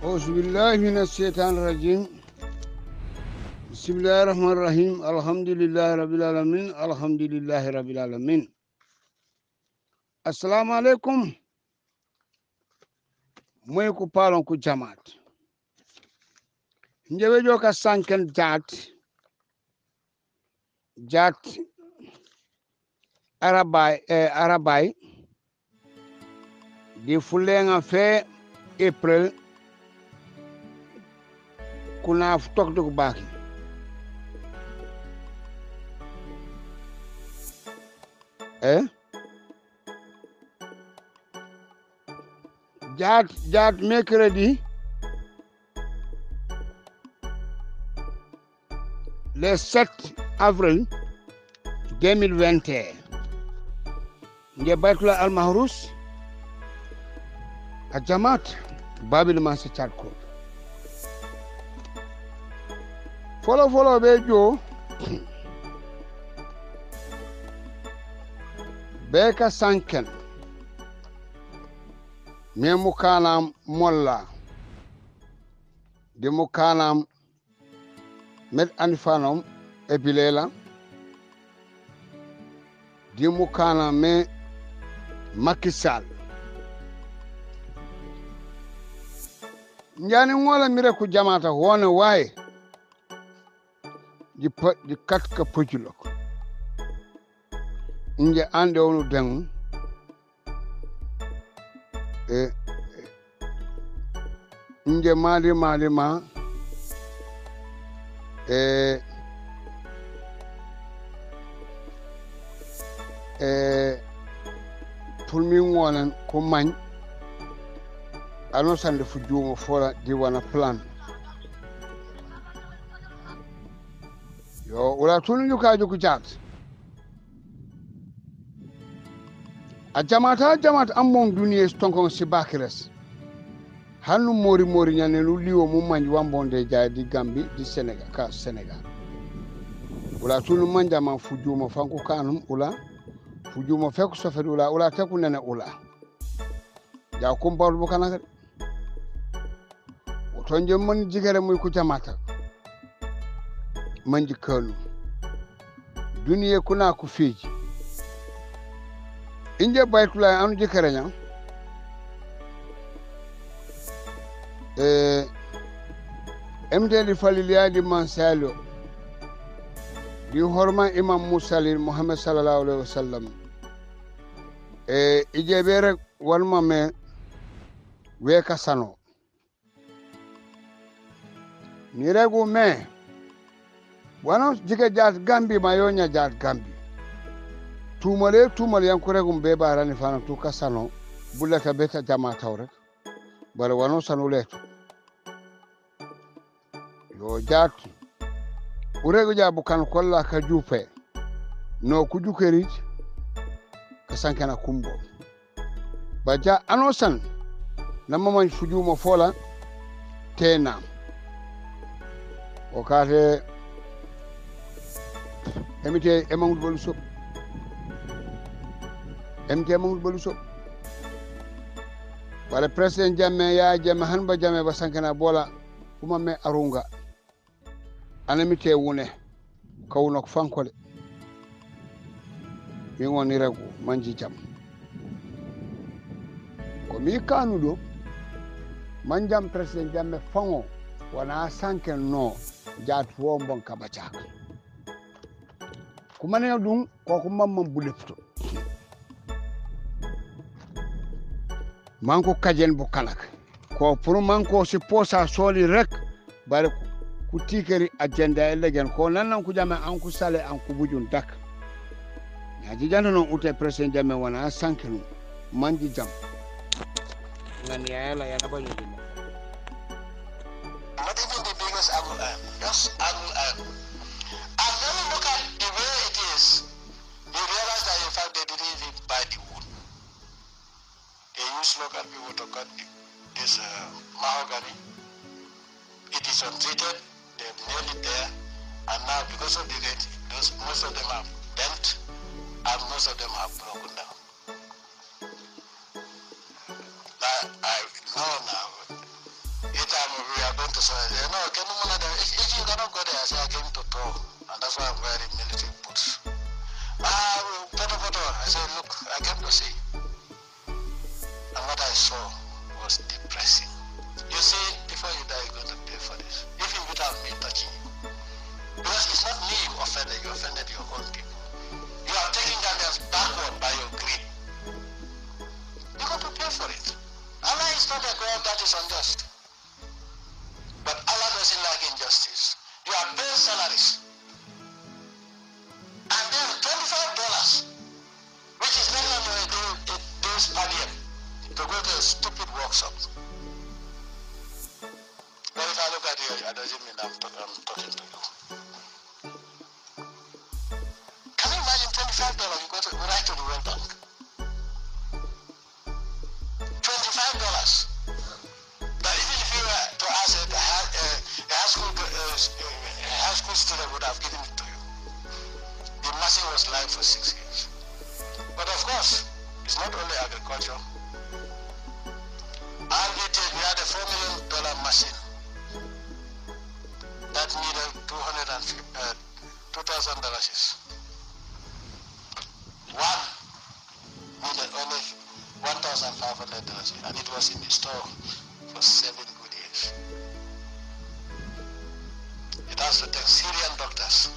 أعوذ بالله من الشيطان الرجيم بسم الله الرحمن الرحيم الحمد لله رب العالمين الحمد لله رب العالمين السلام عليكم moy ko palon ko jamaat njewe joka sanken jat arabay di fulenga fe april kuna tok dog baki jat mercredi le 7 avril 2021 nge baytula al mahrous a jamaat babil man sa chat ko folo be jo be ka sanken me mukanam molla de mukanam med anfanom e bilela di mukana me makisal njani ngola mire ku jamata wona waye di katka pujulok nje ande wonu dengu nje mali ma pulmi ngolan ko mañ ano sande fu juumo fola di wana plan yo wala tunu kaaju ku jaat a jamata ammon duniye stonkon si bakires hannu mori nyane lu liwo mu manji wambonde jaay di Gambi di Sénégal wala tunu manja man fu juumo fanko kanum ula fujumo fek so fedu ula teku nene ula ja ko mbawul bu kana o ton jom man jigere muy ku jamata manji kanu duniye kuna ku fiji inje baytula anu jikere nya mdeli faliliadi mansalo di horma imam musalil muhammad sallallahu alaihi wasallam ijebere walma me weka sano ni regu me wano jike jat Gambi mayonya jat Gambi tumale yanko regu be barani fana tu kasano bulata beta jama tawre bare wano sano leto yo jat urego jabu kan kolla ka jupe no ku jukeri ka sankana kumbo baja anosan na maman fujuma fola tena o kate emite emangul boluso wala president jamme ya jamme hanba jamme ba sankana bola kuma me arunga anamite wune kawno ko fankole mi woni regu manji jam ko mi kanudo manjam president jamme fango wana sanken no jat wombon kabachaka kuma ne dum ko ko mamman bulepto manko kajen bu kalak ko pour manko si posa soli rek bare ku tikeri agenda elegen ko nan ku jame an ku sale an ku bujun dak ya jijano non ute president jame wana sankenu manji jam ngani yala ya nabanyo dimo not even the biggest angle just angle and then you look at the way it is you realize that in fact they didn't even buy the wood they use local people to cut this mahogany. It is untreated. They've nailed it there, and now because of the rate, most of them have bent, and most of them have broken down. I know now. It if you cannot go there, I say I came to tour, and that's why I'm wearing military boots. I said, look, I came to see. And what I saw was depressing. You see, before you die, you're going to pay for this. Even without me touching you. Because it's not me you offended your own people. You are taking Gambians backward by your greed. You're going to pay for it. Allah is not a God that is unjust. But Allah doesn't like injustice. You are paying salaries. And then $25, which is not only a day's per diem, to go to a stupid workshop. But if I look at you, it doesn't mean I'm talking to you. Can you imagine $25 you go right to the World Bank? $25. But even if you were to ask a high school student would have given it to you. The machine was live for 6 years. But of course, it's not only agriculture. RVT, we had a $4 million machine that needed $2,000. One needed only $1,500, and it was in the store for 7 good years. It has to take Syrian doctors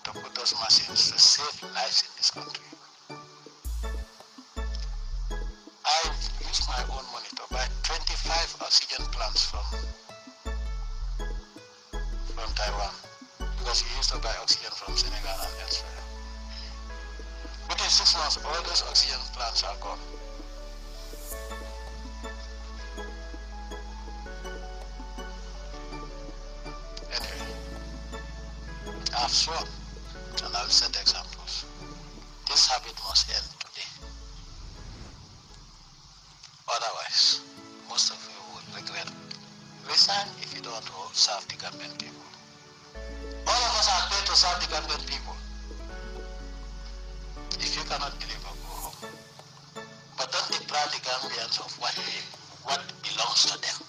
to put those machines to save lives in this country. I used my own money to buy 25 oxygen plants from Taiwan, because we used to buy oxygen from Senegal and elsewhere. Within 6 months, all those oxygen plants are gone. Anyway, I've sworn, and I'll set examples. This habit must end today. Otherwise, most of you will regret. Resign if you don't want to serve the Gambian people. All of us are paid to serve the Gambian people. If you cannot deliver, go home. But don't deprive the Gambians of what belongs to them.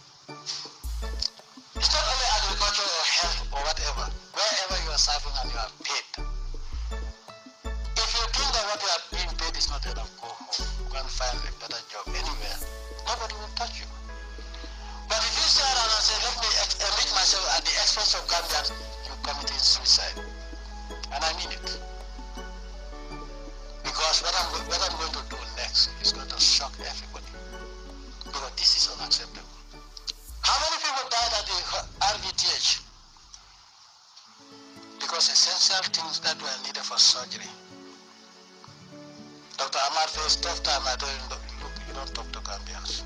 It's not only agriculture or health or whatever. Wherever you are serving and you are paid. If you think that what you are being paid is not enough, go home. Go and find a better job anywhere. Nobody will touch you. But if you sit around and say, let me enrich myself at the expense of Gambians, you're committing suicide. And I mean it. Because what I'm going to do next is going to shock everybody. Because this is unacceptable. How many people died at the RVTH? Because essential things that were needed for surgery. Dr. Ahmad faced tough time. I told him, look, you don't talk to Gambians.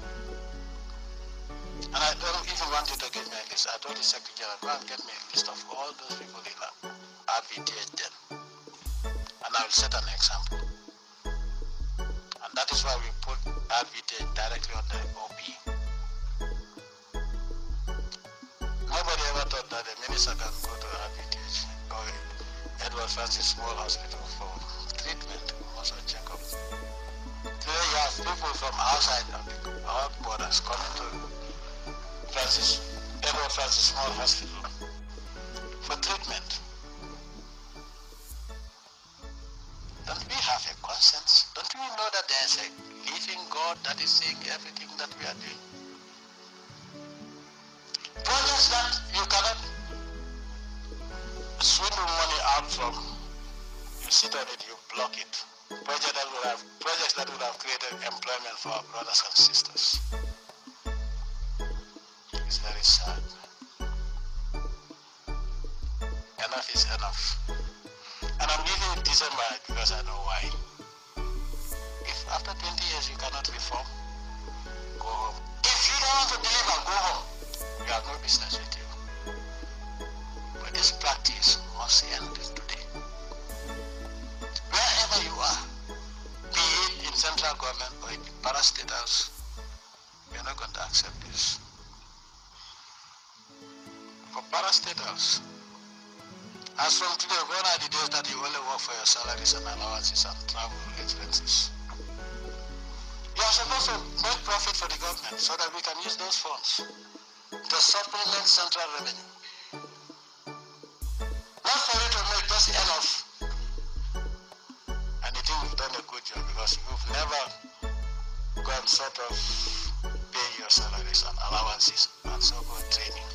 And I don't even want you to get me a list. I told the Secretary General, go and get me a list of all those people in RVTH then. And I will set an example. And that is why we put RVTH directly on the OP. Nobody ever thought that a minister can go to RVTH or Edward Francis Small Hospital for treatment or also checkup. Today you have people from outside our borders coming to Edward Francis Small Hospital for treatment. Don't we have a conscience? Don't we know that there is a living God that is seeing everything that we are doing? Projects that you cannot swindle money out from, you sit on it, you block it. Projects that would have created employment for our brothers and sisters. It's very sad. Enough is enough. And I'm giving it December because I know why. If after 20 years you cannot reform, go home. If you don't want to deliver, go home. We have no business with you. But this practice must end today. Wherever you are, be it in central government or in the parastatals, we are not going to accept this. For parastatals, as from today, gone are the days that you only work for your salaries and allowances and travel expenses. You are supposed to make profit for the government so that we can use those funds to supplement central revenue. Not for you to make just enough. And I think you've done a good job because you've never gone sort of paying your salaries and allowances and so-called training.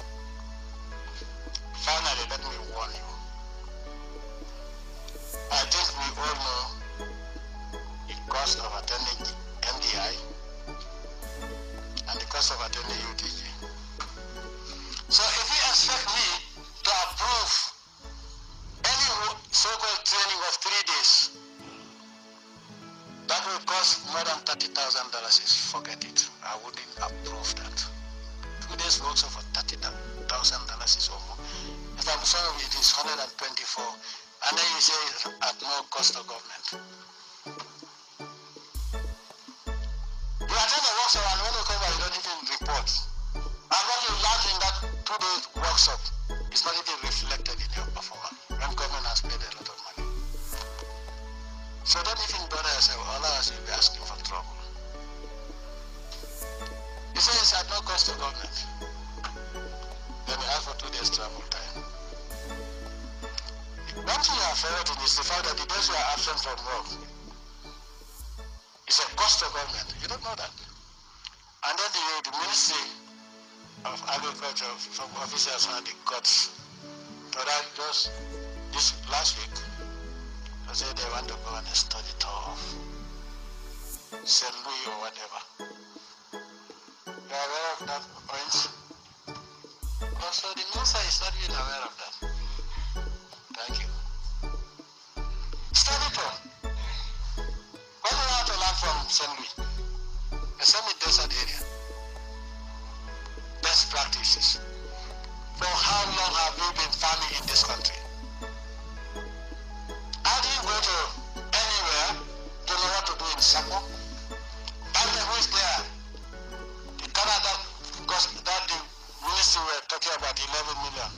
Finally, let me warn you. I think we all know the cost of attending the MDI and the cost of attending UTG. So if you expect me to approve any so-called training of 3 days, that will cost more than $30,000. Forget it. I wouldn't approve that. 2 days workshop for $30,000 or more. If I'm sorry, it is 124, and then you say it's at no cost to government. You attend the workshop and when you come back, you don't even report. And what you learn in that 2-day workshop is not even reflected in your performance when government has paid a lot of money. So don't even bother yourself, otherwise you'll be asking for trouble. You say it's at no cost to government. Then you ask for 2 days travel time. One thing you are forgetting is the fact that the days you are absent from work is a cost to government. You don't know that. And then the Ministry of Agriculture, some officers had the guts to write just this last week to say they want to go on a study tour of St. Louis or whatever. You are aware of that point? Also, the minister is not even aware of that. Thank you. Study tour. What do you want to learn from St. Louis? A semi-desert area. Best practices. For how long have you been farming in this country? How do you go to anywhere to know what to do in Sako? And who is there? The Canada, because that the ministry were talking about 11 million.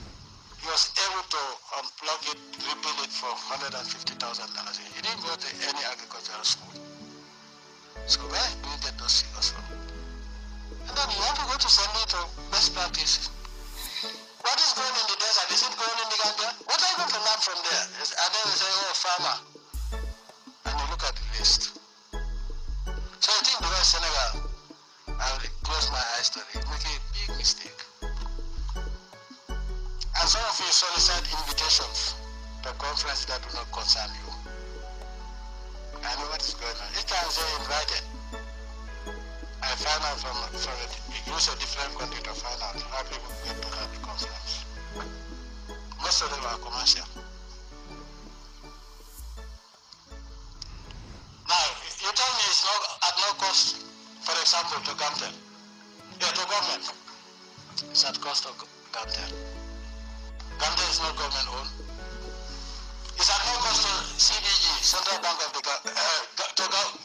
He was able to unplug it, rebuild it for $150,000. He didn't go to any agricultural school. So where do you get those figures from? And then you want to go to St. Louis to best practices. What is going in the desert? Is it going in the Gambia? What are you going to learn from there? And then they say, oh, farmer. And you look at the list. So I think the way Senegal, I will close my eyes to it, make a big mistake. And some of you solicit invitations to conferences that do not concern you. I know what is going on. Each time they invited, I find out from it. We use a different country to find out how people get to that conference. Most of them are commercial. Now, you tell me it's not at no cost, for example, to Gamtel. Yeah, to government. It's at cost of Gamtel. Gamtel is not government owned. It's at no cost to CBG, Central Bank of the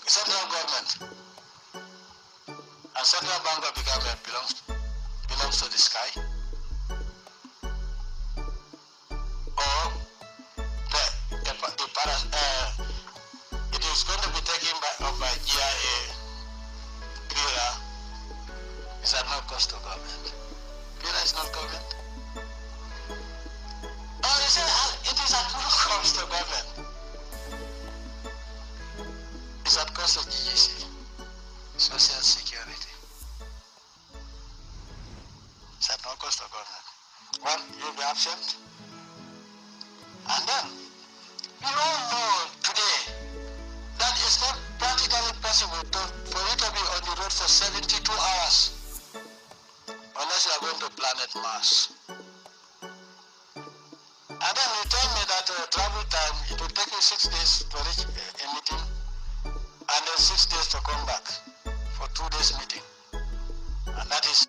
Central Government. And Central Bank of the Government belongs to the sky. Or it is going to be taken up by GIA, GRIRA. It's at no cost to government. GRIRA is not government. Oh, they say it is at no cost to government. It's at cost of GGC, Social Security. It's at no cost to government. One, you'll be absent. And then, we all know today that it's not practically possible for you to be on the road for 72 hours unless you are going to planet Mars. And then you tell me that travel time, it will take you 6 days to reach a meeting and then 6 days to come back for 2 days meeting. And that is...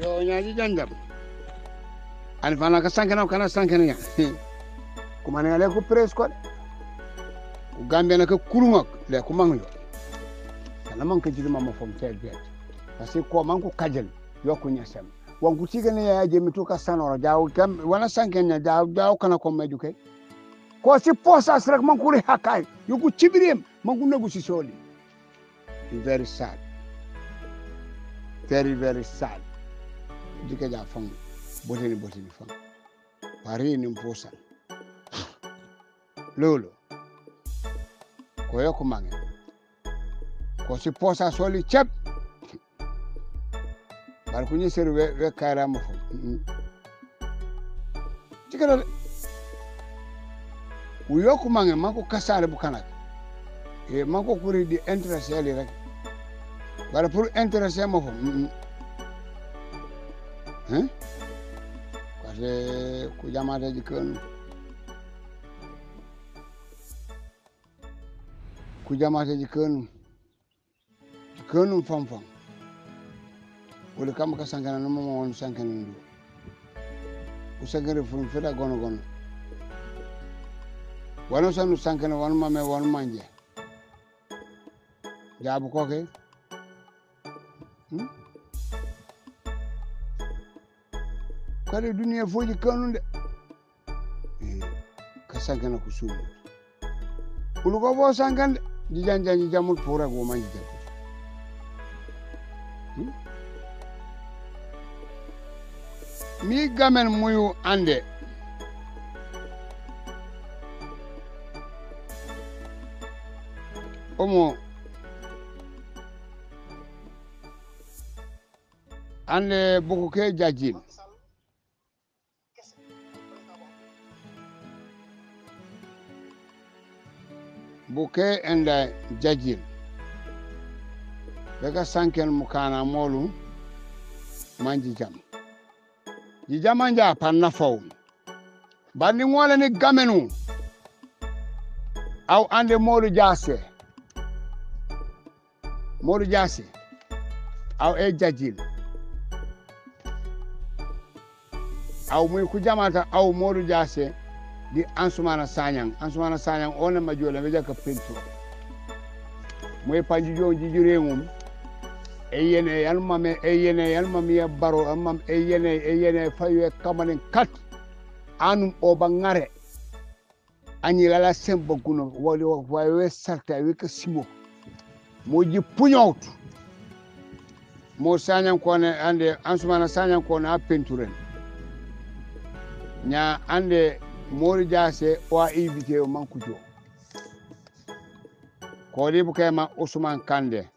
Yo, nyaji janjam. Ani fana ka sankena kana sankena ya. Kuma ne ale ko press ko. Gambia na ka kurungok le ko mangyo. Kana man ka jidima mo fom tel bet. Parce que ko man ko kajel yo ko nyasam. Wangu tigene ya je mituka sana ro jaw kam wana sankenya jaw kana ko meduke. ko si posas rek man ko ri hakay yugo cibirem man ko nagu si soli very sad very sad dika ja fam boteni fam pare ni mposa lolo ko yoko mange ko si posa soli cep bar ko ni seru we kayra mo fam tikara uyoko mange mako kasare bu kanak e mako kuri di interest yali rek bara pour interest mo fam hein parce ku jamata ji kan ku jamata ji kan fam wala kam ka sangana no mo won sankana ndu ku sagare fu feda gono wano sanu sankana wano mame wano manje jabu koke kare duniya foji kanunde ka sankana ku sumu ulu ko bo sankande di janjanji jamul pura go manji mi gamen muyu ande omo ande boko ke jajil buke enda jajil daga sanken mukana molu manji jam ji jamanja panna faw bandi ngole ni gamenu aw ande modu jase aw e jajil aw muy ku jamata aw modu jase di ansumana sanyang ona majola meja ka pentu moy panji jonji jurengum eyene yalmame ya baro amam eyene fayo kamanen kat anum o bangare ani lala sembo kuno wali wayo sarta wi ka simo moji punyawtu mo sanyang ko ne ande ansumana sanyang ko na penturen nya ande mori jase wa ibite o mankujo ko libu kema Usman Kande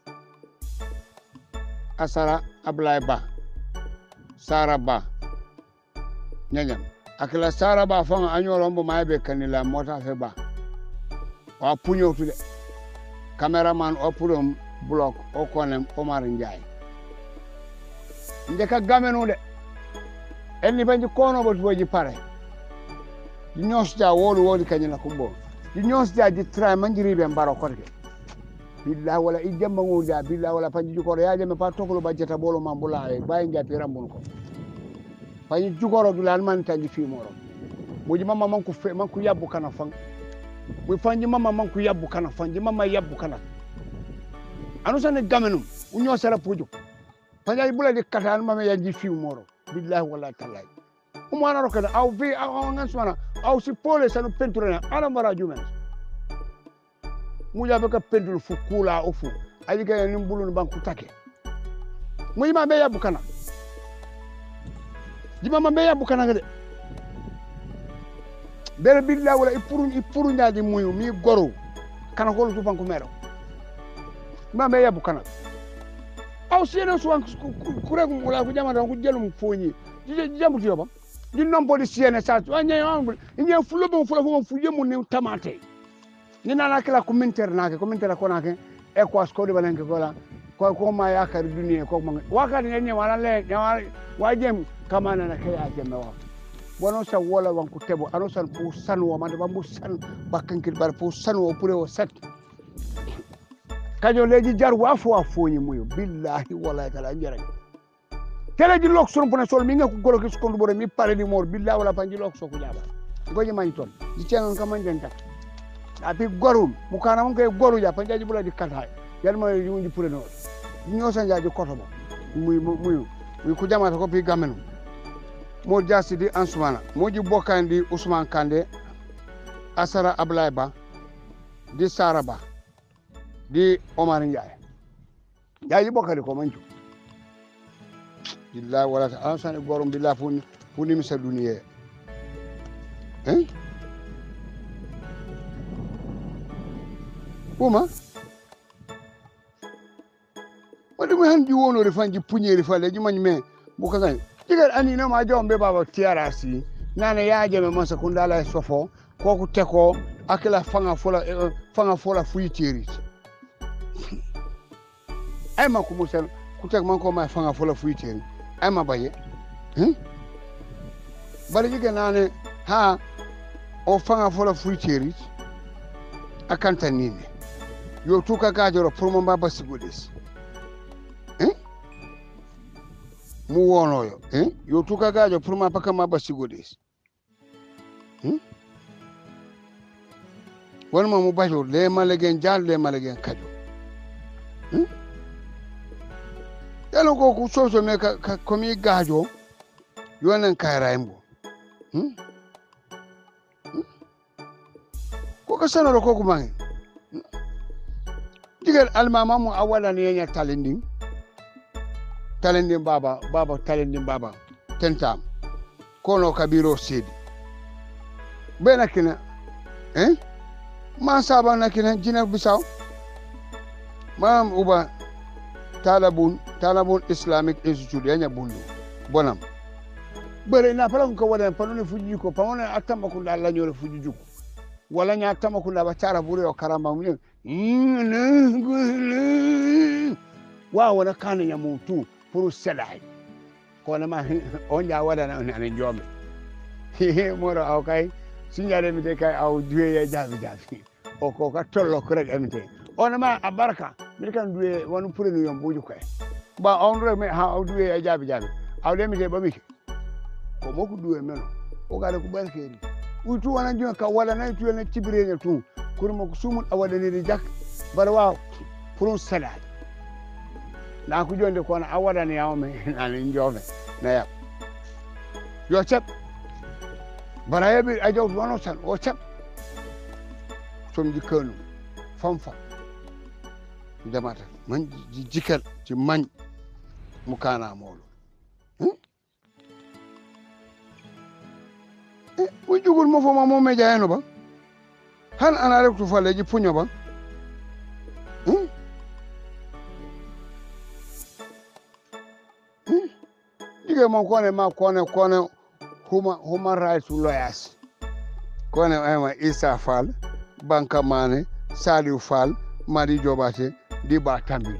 Asara Ablay Ba Sara Ba nyanyam akila Sara Ba fanga anyoro mbo maybe kanila mota fe ba wa punyo tude cameraman o purom block o konem Omar Ndiaye ndeka gamenu de enni banji kono bo boji pare di ñosja wolu kanyina kumbo di ñosja di try manjiri be mbaro korke billahi wala ijamba ngoja billahi wala panji jukoro yaje me pa tokolo bajeta bolo mambula e bayi ngapi rambun ko panji jukoro dulan man tanji fi moro muji mama man ku yabbu kana fang mu fanji mama man ku yabbu kana fanji mama yabbu kana anu sane gamenum u ñosara puju panji bula di katan mama yanji fi moro billahi wala talay umana rokada aw vi aw nganswana aw si pole sanu penturena ala mara jumen muja beka pentul fukula ofu aliga ni mbulun banku take muyima be yabu kana jima be yabu kana ngade bere billahi wala ipuru nyaadi muyu mi goro kana ko lu banku mero ma be yabu kana aw sene so kuregu wala ko jama don ko jelum foñi jambu tiyoba di nombo di siene sa anya fulo bon fuye mun ni tamate ni nana kala commentaire ko nake e ko sko di balenke ko ma yakar duniya ko ma wakati ne wala le wajem kamana na kay ajeme wa bono sa wala wan ko tebo ano san pu san wo ma ba mu san bakankir bar pu san wo pure wo set kajo leji jar wa fo ni muyo billahi wallahi kala njara tele ji lok son pona sol mi nga ko golo ki skondo bore mi pare di mor billahi wala panji lok so ko jaba goji man ton di cenon kam man tak api gorum mu kana mon kay goru ja panji bula di kata yal ma yunji pure no ñoo sa jaaji koto bo muy ko jamata ko bi gamenu mo jasi di ansumana mo ji bokandi Usman Kande Asara Ablaye Ba di Saraba di Omar Ndiaye yayi bokari ko manju billahi wala ta ansane gorom billahi funi misa duniye Uma wadi mo hanji wono rifanji punyeri fale ji manme buka kan digal ani na ma jombe baba tiarasi nana yaaje me masa kundala sofo koku teko akila fanga fola fuyiteri ay ma ko musal ku tek man ko ma fanga fola fuyiteri ay ma baye bari jige nane ha o fanga fola fuyiteri akanta nini yo tuka gajoro pour mo baba sigodis mu wono yo yo tuka gajo pour ma paka ma basigodis won mo mu bajo le malegen jall le malegen kajo yalo ko ku soso me ka komi gajo yonen kayraimbo ko ka sanoro ko ku mangi digal almama mu awala ne nya talending baba talending baba tentam kono kabiro sedi bena kina ma saba na kina jina bisaw mam uba talabun Islamic Institute yanya bundu bonam bere na pala ko wala panone fuji ko panone atama ko la nyore fuji juko wala nya atama ko la batara bure o karamba mu wa wana kana nya mutu pour selay ko na ma on ja wala na njome moro aw kay signale mi de kay aw duwe ya jabi o ko ka tollo ko rek amite on ma abarka mi kan duwe wonu pour ni yom buju kay ba on re me ha aw duwe ya jabi aw de mi de bami ko moku duwe meno o gale ko barkeri utu wana juma ka wala na tu na tibire ne tu kurmo ko sumun awada ni jak bar waaw pour selay na ku jonde ko na awada ne yawme na njome na ya yo chep baraye bi ajo wono san o chep som di kanu famfa demata man jikal ci man mu kana molo mu jugul mo fo mo meja eno ba han ana rek tu fale ji punyo ba dige mo kone human rights lawyers kone ayma Isa Fall Banka Mane Saliou Fall Madi Jobate di ba tambilu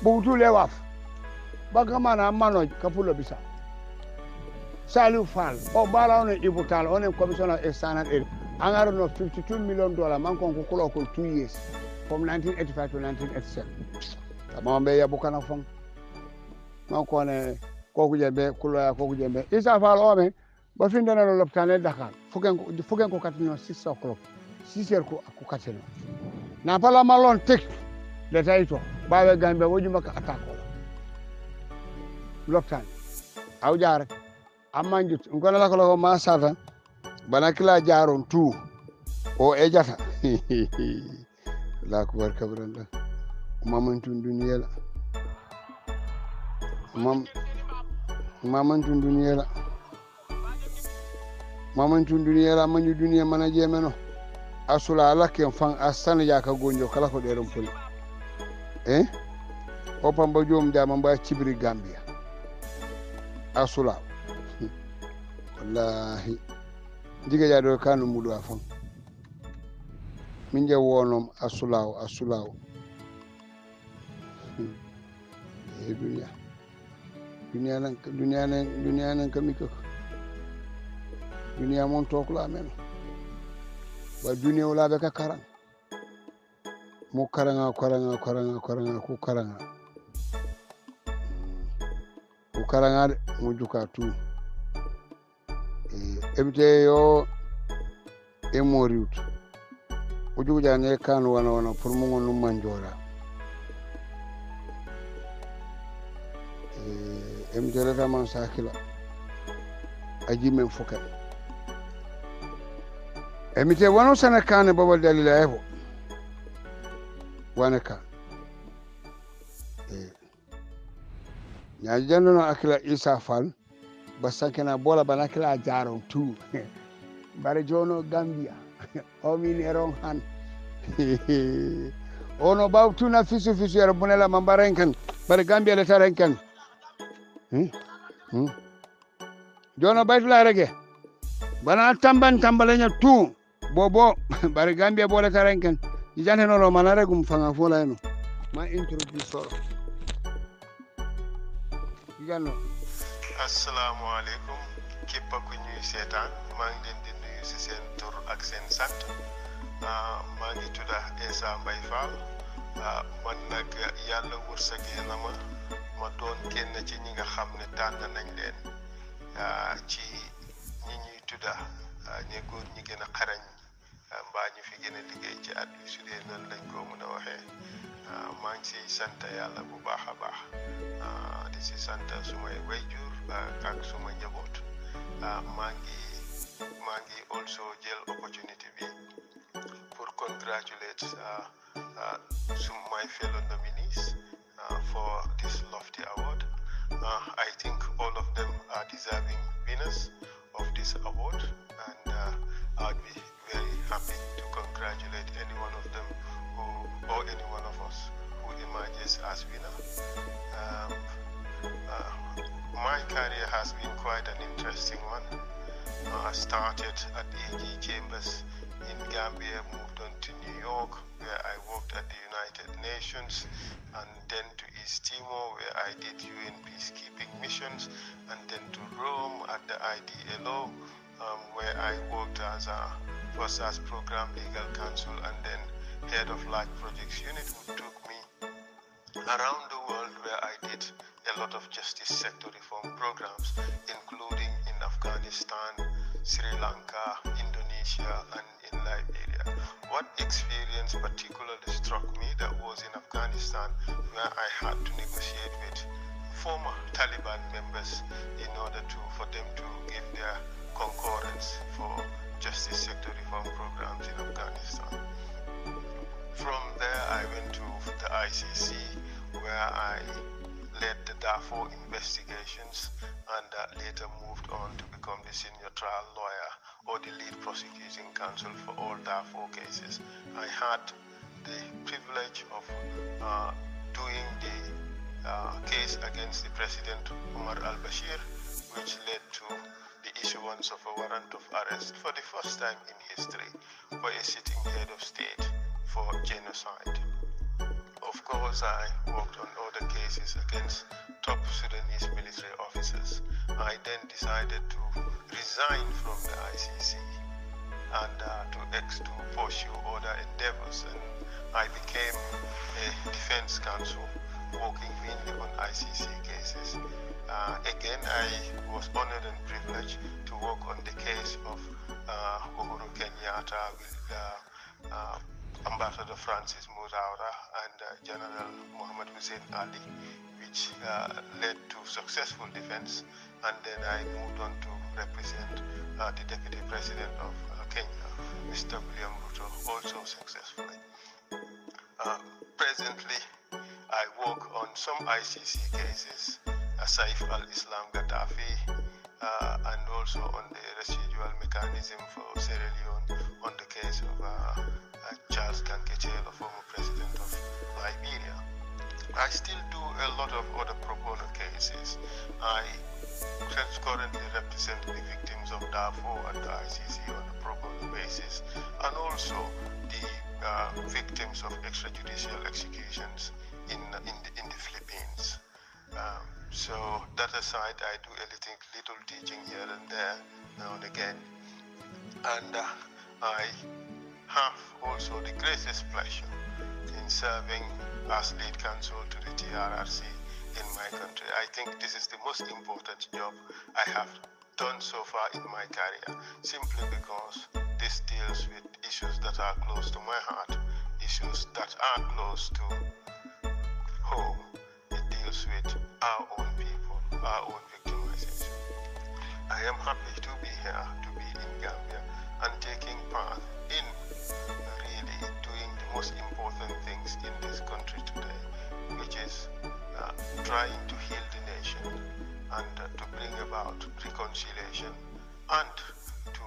butu le waf Banka Mane amano kapulo bisa Saliou Fall o bala on ibutal on commissioner external aid angaro no $52 million man kon ko kulo ko 2 years from 1985 to 1987 tamambe ya bukana fon man ko ne koku jembe kulo ya koku jembe Isa Fall o me ba fi ndana lo lopitane Dakar fugen ko katino 6 o'clock 6 heures ko katino na pala malon tek le tayto bawe gambe woju maka atako lopitane aw jaar amanjut ngona la ko ma sata banakila jaron tu o ejata la ko barka branda mamantun duniyala mamantun duniyala manju duniya mana jemeno asula alaken fan asana ya ka gonjo kala ko deron pul o pamba jom jama ba cibri Gambia asula wallahi diga jado kanu mudu afon min je wonom asulaw duniya nan kamiko duniya mon tokla men wa duniya wala be ka karan mo karanga ku karanga mo juka tu ebite yo emoriut o juja ne kan wana pour mo ngonu manjora emjere ta man sakila aji men foka emite wano sana kane baba dalila ebo wanaka nyaji jando no akila Isa Fall basankena bola banakila jaron tu bare jono Gambia o min eron han ono baw tuna fisu yara bunela mambaren kan bare Gambia le taren kan jono baytula rege bana tambalenya tu bobo bare Gambia bola taren kan jante no lo manare gum fanga fola eno ma introduce soro Gano. Assalamu alaikum képp ku ñuy seetaan maa ngi leen di nuyu si seen tur ak seen sant maa ngi tudda Essa Mbye Fall man nag yàlla wërsëgee na ma doon kenn ci ñi nga xam ne tànn nañ leen ci ñi ñuy tudda ñe góor ñi gën a xarañ mbaa ñu fi gën a liggéey ci at bi su dee noonu lañ ko mën a waxee maa ngi siy sant yàlla bu baax a baax di si sant sumay wayjur ak suma njaboot maa ngi also jël opportunity bi pour congratulate my fellow nominees for this lofty award. I think all of them are deserving winners of this award, and I'd be very happy to congratulate any one of them or any one of us who emerges as winner. My career has been quite an interesting one. I started at AG Chambers in Gambia, moved on to New York, where I worked at the United Nations, and then to East Timor, where I did UN peacekeeping missions, and then to Rome at the IDLO, where I worked first as Program Legal Counsel and then Head of Large Projects Unit, who took me around the world, where I did a lot of justice sector reform programs, including in Afghanistan, Sri Lanka, Indonesia, and in Liberia. What experience particularly struck me that was in Afghanistan, where I had to negotiate with former Taliban members in order for them to give their concurrence for justice sector reform programs in Afghanistan. From there, I went to the ICC, where I led the Darfur investigations, and later moved on to become the senior trial lawyer or the lead prosecuting counsel for all Darfur cases. I had the privilege of doing the case against the President Omar al-Bashir, which led to the issuance of a warrant of arrest for the first time in history for a sitting head of state for genocide. Of course, I worked on other cases against top Sudanese military officers. I then decided to resign from the ICC and to pursue other endeavors, and I became a defense counsel working mainly on ICC cases. Again, I was honored and privileged to work on the case of Uhuru Kenyatta with Ambassador Francis Muraura and General Muhammad Hussein Ali, which led to successful defense, and then I moved on to represent the Deputy President of Kenya, Mr. William Ruto, also successfully. Presently, I work on some ICC cases, Saif al-Islam Gaddafi, and also on the residual mechanism for Sierra Leone, on the case of Charles Kankechelo, former president of Liberia. I still do a lot of other pro bono cases. I currently represent the victims of Darfur at the ICC on a pro bono basis, and also the victims of extrajudicial executions in the Philippines. So that aside, I do a little teaching here and there now and again, and I have also the greatest pleasure in serving as lead counsel to the TRRC in my country. I think this is the most important job I have done so far in my career, simply because this deals with issues that are close to my heart, issues that are close to home. It deals with our own people, our own victimization. I am happy to be here, to be in Gambia, and taking part in really doing the most important things in this country today, which is trying to heal the nation and to bring about reconciliation and to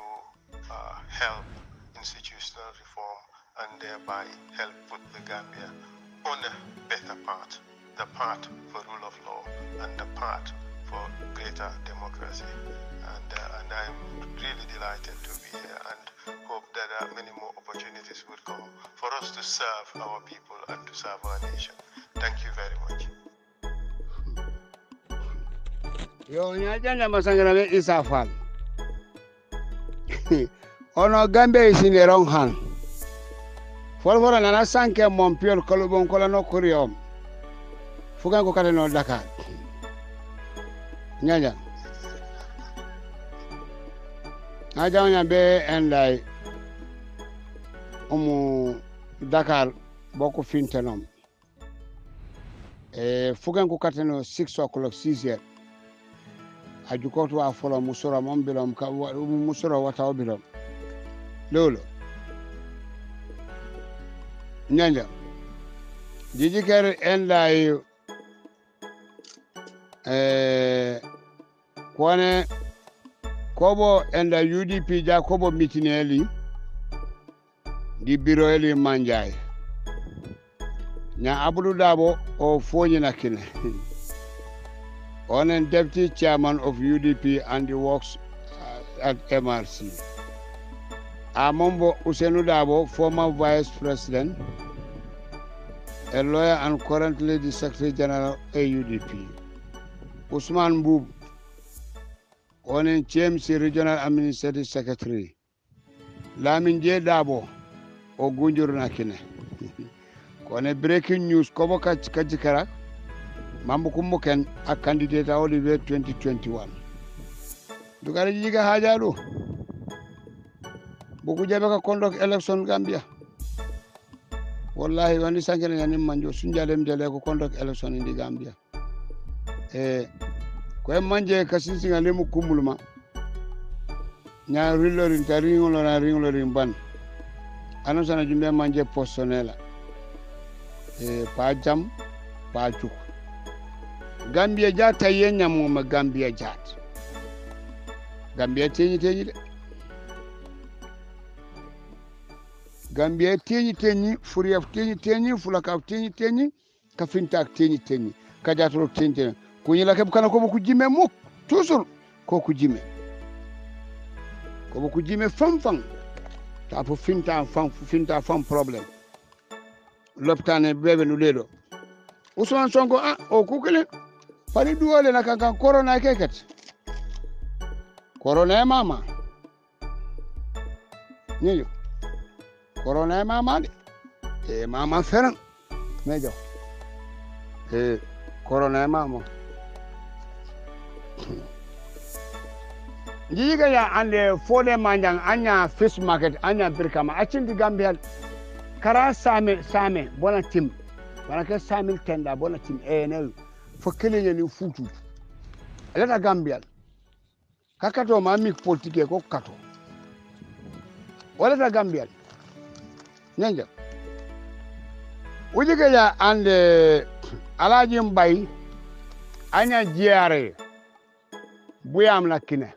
help institutional reform and thereby help put the Gambia on a better path, the path for rule of law and the path for greater democracy. And I'm really delighted to be here and hope that many more opportunities will come for us to serve our people and to serve our nation. Thank you very much. Yo nyajanja masangana be Isa Fall. Ono Gambia is in the wrong hand. For nana sanke Montpellier kolobon kolano kuriom. Fugan ko kale no Dakar. Nyanja. Najanya be endai Dakar boko fintenom. Fugan ko kateno 6 o'clock 6 here. Ajukotu wa follow musura mombilom ka musura wata obilom. Lolo. Nyanja. Jijikere endai kwane kobo enda UDP ja kobo mitineli di biro eli manjai nya Abdou Dabo o fonyi na kine on deputy chairman of UDP and the works at MRC Amombo Usenu Dabo, former vice president, a lawyer and currently the secretary general AUDP Usman Boob on CMC regional administrative secretary Lamin J Dabo o Gunjur Nakine kone breaking news kobo kajikara mambo kumbuken a candidate Oliver 2021 dugare jiga hajaru buku jabe ka conduct election Gambia wallahi wani sankene yani manjo sunjadem dele ko conduct election indi Gambia ko manje kasisi ngale mu kumbuluma nya rilorin taringolo na ringolorin ban anonsana jumbe manje personnel pa jam pa cuk Gambia jata yenya mo ma Gambia jat Gambia teñi de Gambia teñi furiyaf teñi fulaka teñi ka fintak teñi ka jatoro teñi ko ñila keb kana ko bu jime muk toujours ko ku jime fam ta fu finta fam problème loptane bebe nu ledo Usman Sonko o kukele pari duole na kankan corona keket corona mama niyo corona mama de mama feran mejo corona mama jiga ya ande fode manjang anya fish market anya birkama acindi Gambia kara same bona tim wana ke 100,000 tenda bona tim ne fo kele ni futu leta Gambia kakato mami politique ko kato wala ta Gambia nyanja ujiga ya ande alaji mbay anya jiare buyam la kine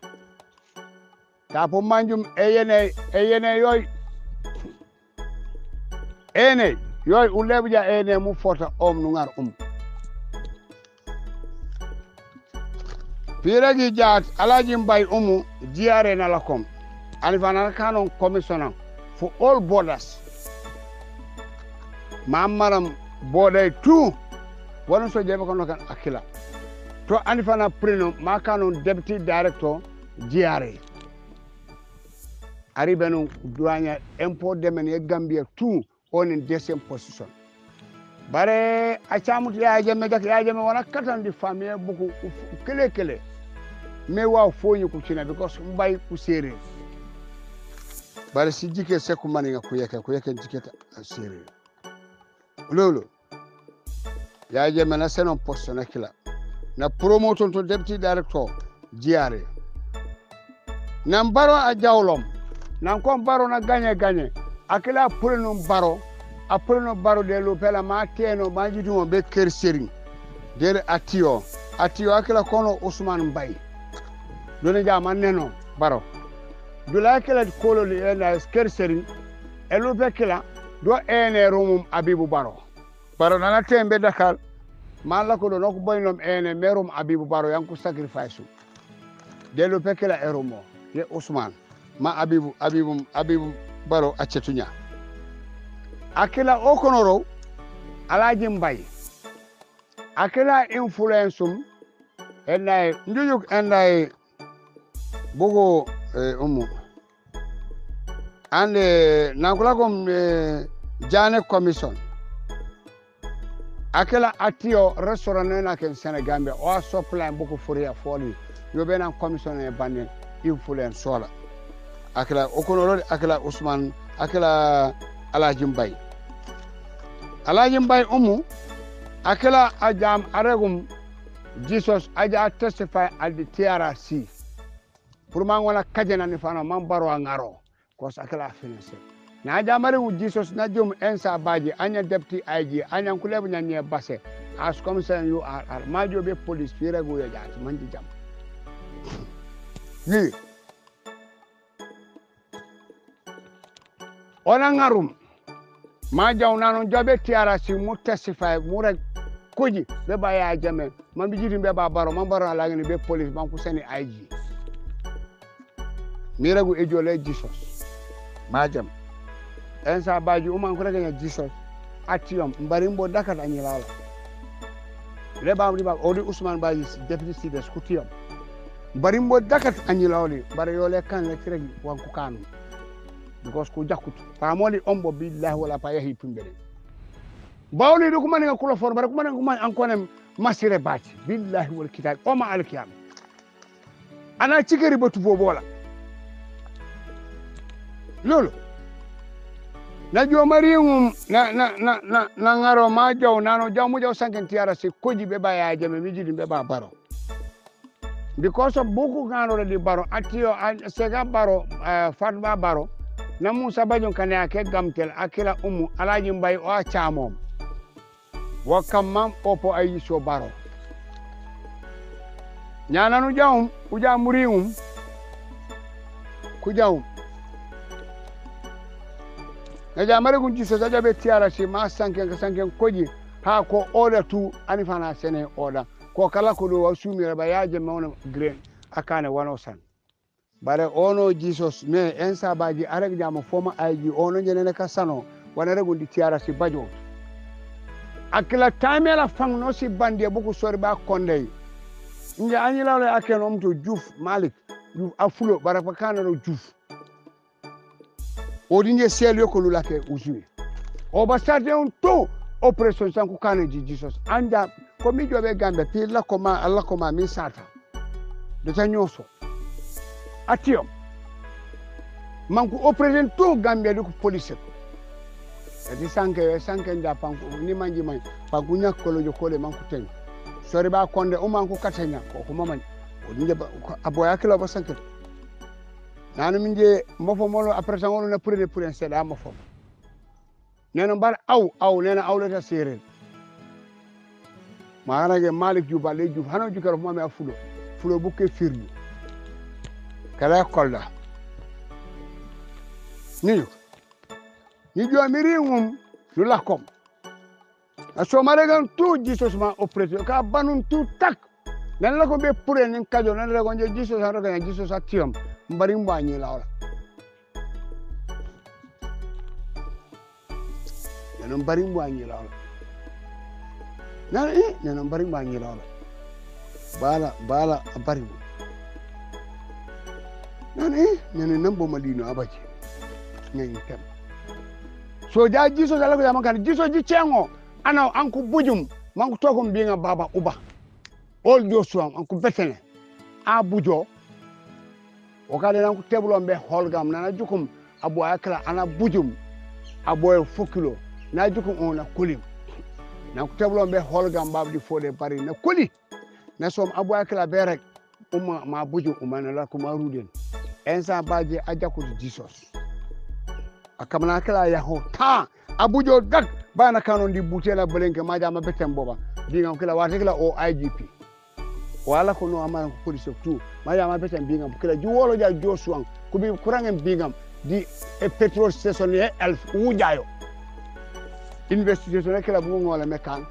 tapo manjum eyene yoy ene yoy ulebuja ene mu fota nu ngar piragi jaat alaji mbay jiare na lakom alifana kanon commissioner for all borders mamaram boday tout wono so jebe kono kan akila to alifana preno ma kanon deputy director jiare aribenu douane import domaine Gambia tout on in deuxième position bare achamut ya jame wana katandi famille buku kele me wa fonyi ku China because mbay ku sere bare si jike se ku maninga ku yeke jiketa sere lolo ya jame na senon poste na kila na promotion to deputy director jiare nan baro a jawlom nan kon baro na gagné akila pulno baro a pulno baro de lo pela ma teno ma jidumo be ker sering de atio akila kono Ousmane Mbay dona jama neno baro dula kila kolo le na ker sering elo be kila do ene rumum Abibu Baro nana tembe Dakar mala ko do noko boynom ene merum Abibu Baro yanku sacrifice de lo be kila eromo ye Ousmane ma Abibu Baro acetunya akila okonoro Alaji Mbay akila influence enay njujuk enay bogo ande nankula kom Jane Commission akila atio restaurant na ken Sénégal o supply beaucoup foria foli yo bena commission e bande influence sola akila okonoro akila Ousmane akila Alaji Mbay akila ajam aregum Jesus aja testify at the TRC pour mangona kajena ni fana mambaro ngaro ko sakala finance na jamare wu Jesus na jom ensa baji anya deputy IG anya kulebu nyanye basse as commissioner you are majo be police fira go ya jati manji jam ni ona ngarum ma jawna non jobe TRC mu testify mu rek koji be ba ya jame man bi jirim be ba baro man baro la ngani be police man ku seni IG miragu ejole Jesus majam ensa baji uman ko rega Jesus atiom mbarimbo Dakar anyilala le ba odi Ousmane Baji deputy city skutiom mbarimbo Dakar anyilawli bare yole kan le tiregi wanku kanu because ko jakutu pamoli ombo billahi wala pa yahi pumbere bawli do ko man nga kula for bare ko man nga an konem masire bati billahi wal kitab o ma al kiyam ana cikeri batu bobola lolo na jomarium na ngaro ma jaw nano jaw mu jaw sanken tiara se koji be ba ya jame mi jidi be ba baro because of buku ngaro di baro atio sega baro fatba baro na Musa Bajon kane ake gamtel akila Alaji Mbay o chamom wakamam opo ayi so baro nyana nu jawum uja murium ku jawum na jamare gun jiso jabe tiara si ma sanken koji ha ko order tu anifana sene order ko kala ko do wasumi ba yaje mawna green akane wanosan bare ono Jesus me ensa baji arek jamo foma IG ono jenene kasano wana regundi tiara si bajo akila time la fang no si bande buku sori ba konde nja anyila le akeno mto Diouf Malik Diouf afulo bare fa kana no Diouf odinje sel ko lulake usui o ba stade on to operation sanku kana ji Jesus anja ko mi jobe gambe pi la ko ma Allah ko ma mi sata de tanyoso atio manku operation to gambe de ko police di sanke nda panku ni manji man panku nyakolo jo kole manku ten sori ba konde o manku katenya ko mamani odinje aboya kilo ba sanke nanu minje mofo molo après ça on na pour un seda mofo neno bar aw nena awlata sere maarage Malik Juba le Diouf hano jukaro mame fulo bukke firdu kala kolda ni jomiri lulakom aso maregan tu Jesus ma operateur ka banun tu tak nan la ko be pour en kajo nan la ko Jesus hano ga Jesus atiom mbari mbanyi lawla neno mbari mbanyi lawla neno mbari mbanyi lawla bala abari neno nambo malino abaji nyen tem so ja Jesus ala ko yaman Jesus ji chengo ana anku bujum manku tokom binga baba uba all Joshua anku betene a bujo o kade nan ko tebulon be holgam nana jukum abo akla ana bujum abo fokilo na jukum on kulim nan ko tebulon be holgam babdi fode bari na kuli na som abo akla be rek ma buju umana la ko ma ruden ensa baje ajaku Jesus akamana kala ya hota abujo dak bana kanon di butela belenke maja ma betem boba bingam kala watekla o IGP wala ko no amana ko police tout maja ma betem bingam kala juwolo ja josuan ko bi kurangem bingam di e petrol station e elf wujayo investigation kala bu ngola mekan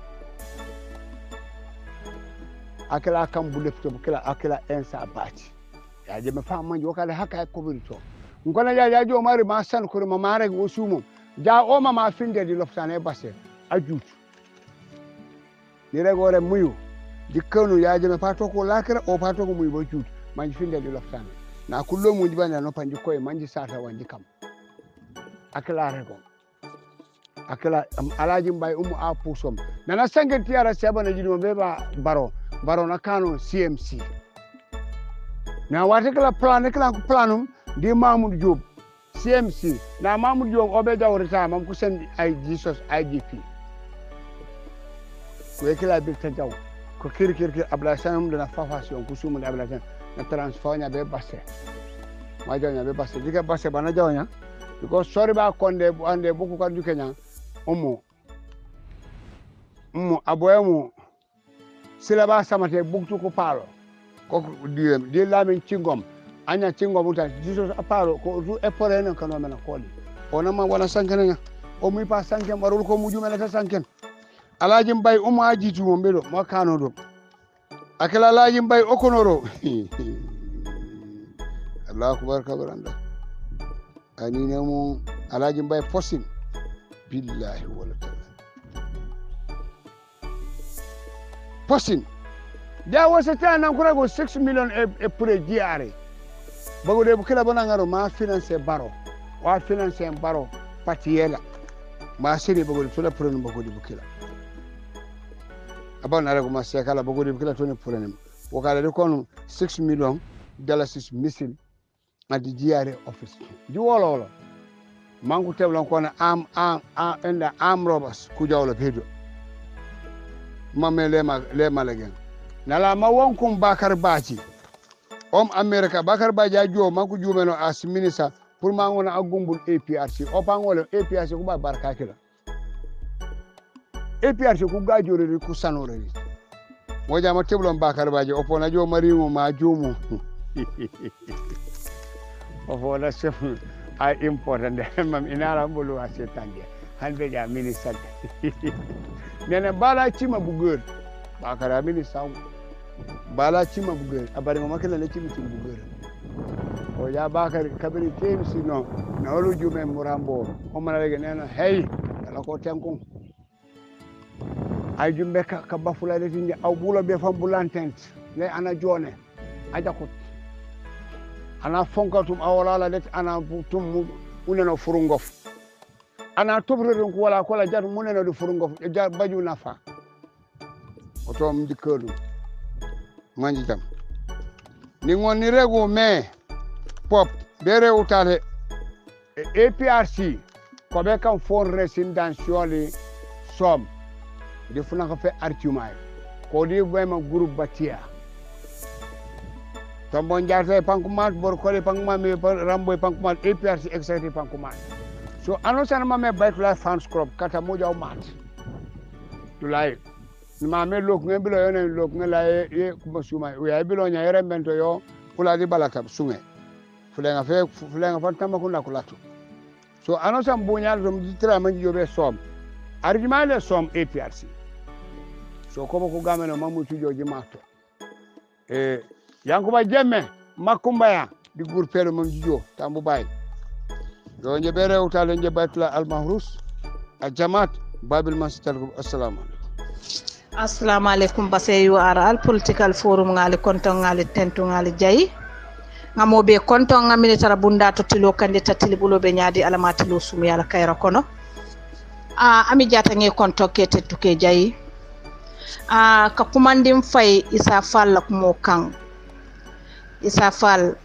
akala kam bu lepto kala akala ensa baati ya je me fam manjo kala haka ko birito ngona ja jo mari ma san ko ma mare go sumo ja o ma finde di loptane basse ajutu ni regore muyu di kanu ya je me pato ko lakira o pato ko muyu bo jutu manji finde di loptane na kullo mu jibana no panji koy manji sata wanji kam akala rego akala alaji mbay a pusom nana sangen tiara sebana jidimo beba baro na kanu CMC na wate kala planum di Mamoud Diop CMC na Mamoud Diop obe jawrita mam ko sen ay Jesus IGP ko kala bi ta jaw ko kir abla sanum dana fafation ko sumu abla san na transfanya be basse ma jawnya be basse diga basse bana jawnya because sorry ba konde ande buku kan du Kenya omo aboyemu sila ba samate buktu ko palo ko di lamin cingom anya cingom uta Jesus aparo ko du epore non kanu mena koli ona ma wala sankena o mi pa sanken barul ko muju mena ta sanken alaji mbay ajitu mo bedo mo kano do akala alaji mbay okonoro Allah akbar kabaranda ani ne mo alaji mbay posin billahi wala ta'ala posin ja wasa ta nan kura go 6 million e pour diare bago de bukila bana ngaro ma finance baro wa finance baro patiela ma siri bago de tula pour bago de bukila abana rego ma sekala bago de bukila toni pour nem wakala de kon 6 million dollars missile at the diare office di wolo mangu teblan kono enda robbers ku jawla pedo mamme le malagen nala ma wonkum Bakar Baji America Bakar Baji ajo mangu jumeno as minister pour mangona agumbul APRC o pangole APRC ku ba barka kila APRC ku gajore ku sanore moja ma teblon Bakar Baji o pona jo marimo ma jumu o fola chef ay important mam inara mbulu asetange hanbe ja minister nene bala chima bugeur Bakar minister bala chima bugeur abari mo makela le chimi bugeur o ja Bakar kabiri temsi no na olu jume murambo o mala lege nena hey ala ko tenkon ay jumbe ka bafula le tindi aw bulo be fam bulantent le ana jone aja ko ana fonkatum awala let ana tum muneno furungof ana tobreren ko wala ko la jatu muneno do furungof e jar baju nafa oto mdi kedu manji tam ni ngoni rego me pop bere utale APRC ko be kam fon residentially som de funa ko fe artumay ko di wema groupe batia tombon jarte pankumat bor kole pankumat me ramboy pankumat APRC executive pankumat so anosan mame baytula fans crop kata moja o mat tulay ma me lok ngembilo yone lok ngela e kuma suma ya bilo nya yere mento yo kula di balata sunge fulenga fantama kuna kulatu so anosan bunyal dum ditra manji yobe som arjimale som APRC so ko gameno mamutu joji mato yankuba jemme makumbaya di gurpelo mon jijo tambu bay do njebere utale njebatla al mahrus al jamaat babil masjid assalamu alaikum baseyu aral political forum ngali konton ngali tentu ngali jayi ngamobe konton ngamini tara bunda to tilo kande tatili bulobe nyaadi alamati lo sumu yala kayra kono ami jata nge konto ke tetuke jayi ka kumandim fay isa fall ko mo kan Isa Fall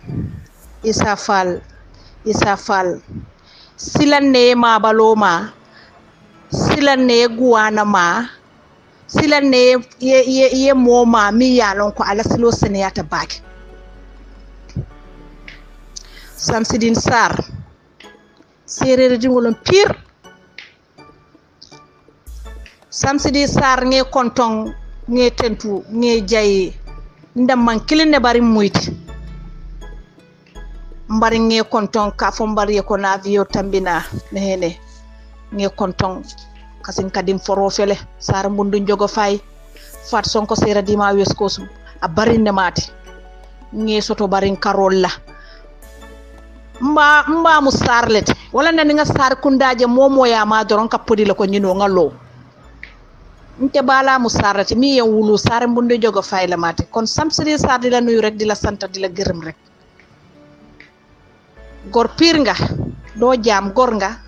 silanne ma baloma silanne guwana ma silanne ye moma mi yalon ko ala silo seneyata baki Samsidine Sarr séeréer dingolon pire Samsidine Sarr nge kontong nge tentu nge jayi ndamman kilinde bari muyti mbari nge kontong ka fo mbari ko na viyo tambina nene nge kontong kasin kadim foro fele Sarr mbundu jogo fay fat sonko sera dima weskosum a barinde mati nge soto barin karolla mba mu sarlete wala nani nga sar kundaje momo ya ma doron ka podi la ko nyino ngalo nte bala mu sarlete mi yen wulu sar mbunde jogo fayla mate kon Samsidine Sarr di la nuyu rek di la santa di la gërëm rek gor pir nga do jam gor nga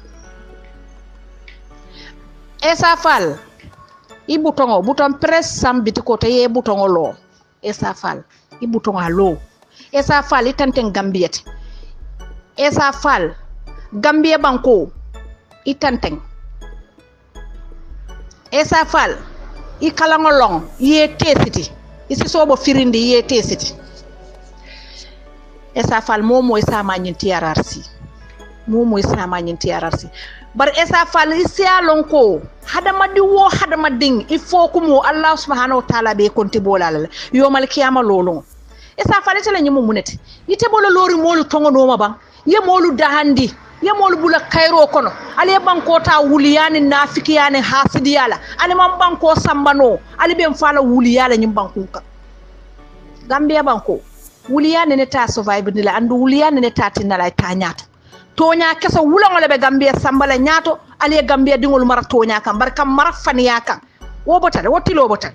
Essa Fall i buton press sambiti ko te ye butongo lo Essa Fall i butonga lo Essa Fall itanten Gambiyete Essa Fall Gambia banko itanteng Essa Fall i kalangolong ye tesiti isi sobo firindi ye tesiti Essa Fall momo isa manyinti ararsi bar Essa Fall isia lonko hadamadi wo hadamading il faut kumo Allah subhanahu wa ta'ala be konti bolala yomal kiyama lolon Essa Fall tele nyimu muneti ite bolo lori molu tongo no mabang ye molu dahandi ye molu bula kairo kono ale banko ta wuliyani nafikiyani hasidiyala ale man banko sambano ale ben fala wuliyala nyim bankunka Gambia banko wuliyani ne ta survive ni la andu wuliyani ne ta tinala ta nyato tonya kessa wulangole be Gambia sambala nyato ale Gambia dingol mara tonya kan barkam mara faniya kan wo botale wotilo botale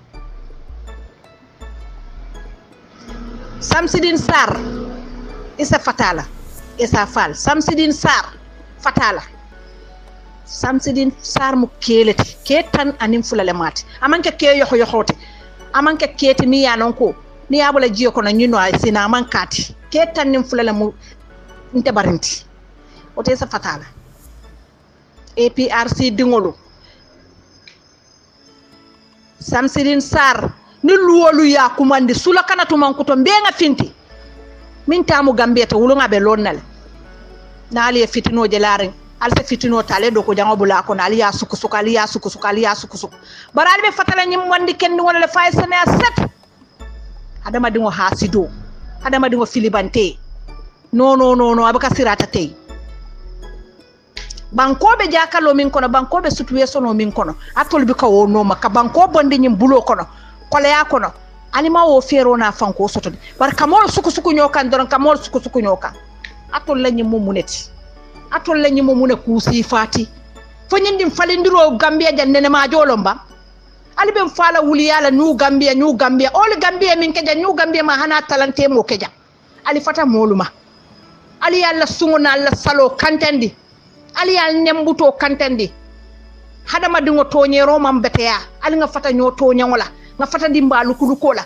Samsidine Sarr isa fatala Essa Fall Samsidine Sarr fatala Samsidine Sarr mu keleti ketan anim fulale mati amanke ke yoxote amanke keti mi yanon ko ni yabula jiyo ko na nyino ay sina amankati ketan nim fulale mu nte barinti o te sa fatala APRC dingolo Samsidine Sarr ni luwolu ya kumandi sula kana to mankuto mbenga finti min tamu Gambia to wulunga be lonnal na ali fitino je laring al se fitino tale do ko jango bula ko na ali ya suku barali be fatala nyim wandi kenni wala fay sene set adama dingo hasido adama dingo filibante no abaka sirata tay bankobe jakalo min kono bankobe situation no min kono atol bi ka wono maka banko bondi nyim bulo kono kole ya kono anima wo fero na fanko soto bar kamol suku nyokan doron kamol suku nyokan atol lañi mumuneti atol lañi mumune kusi fati fo nyindim falindiro Gambia jannene ma jolomba ali ben fala wuliyala ñu Gambia all Gambia min keja ñu Gambia ma hana talante mo keja ali fata moluma ali yalla sunguna alla salo kantendi ali yalla nembuto kantendi hadama dingo toñero mam beteya ali nga fata ño toñangola nga fata dimbalu kulukola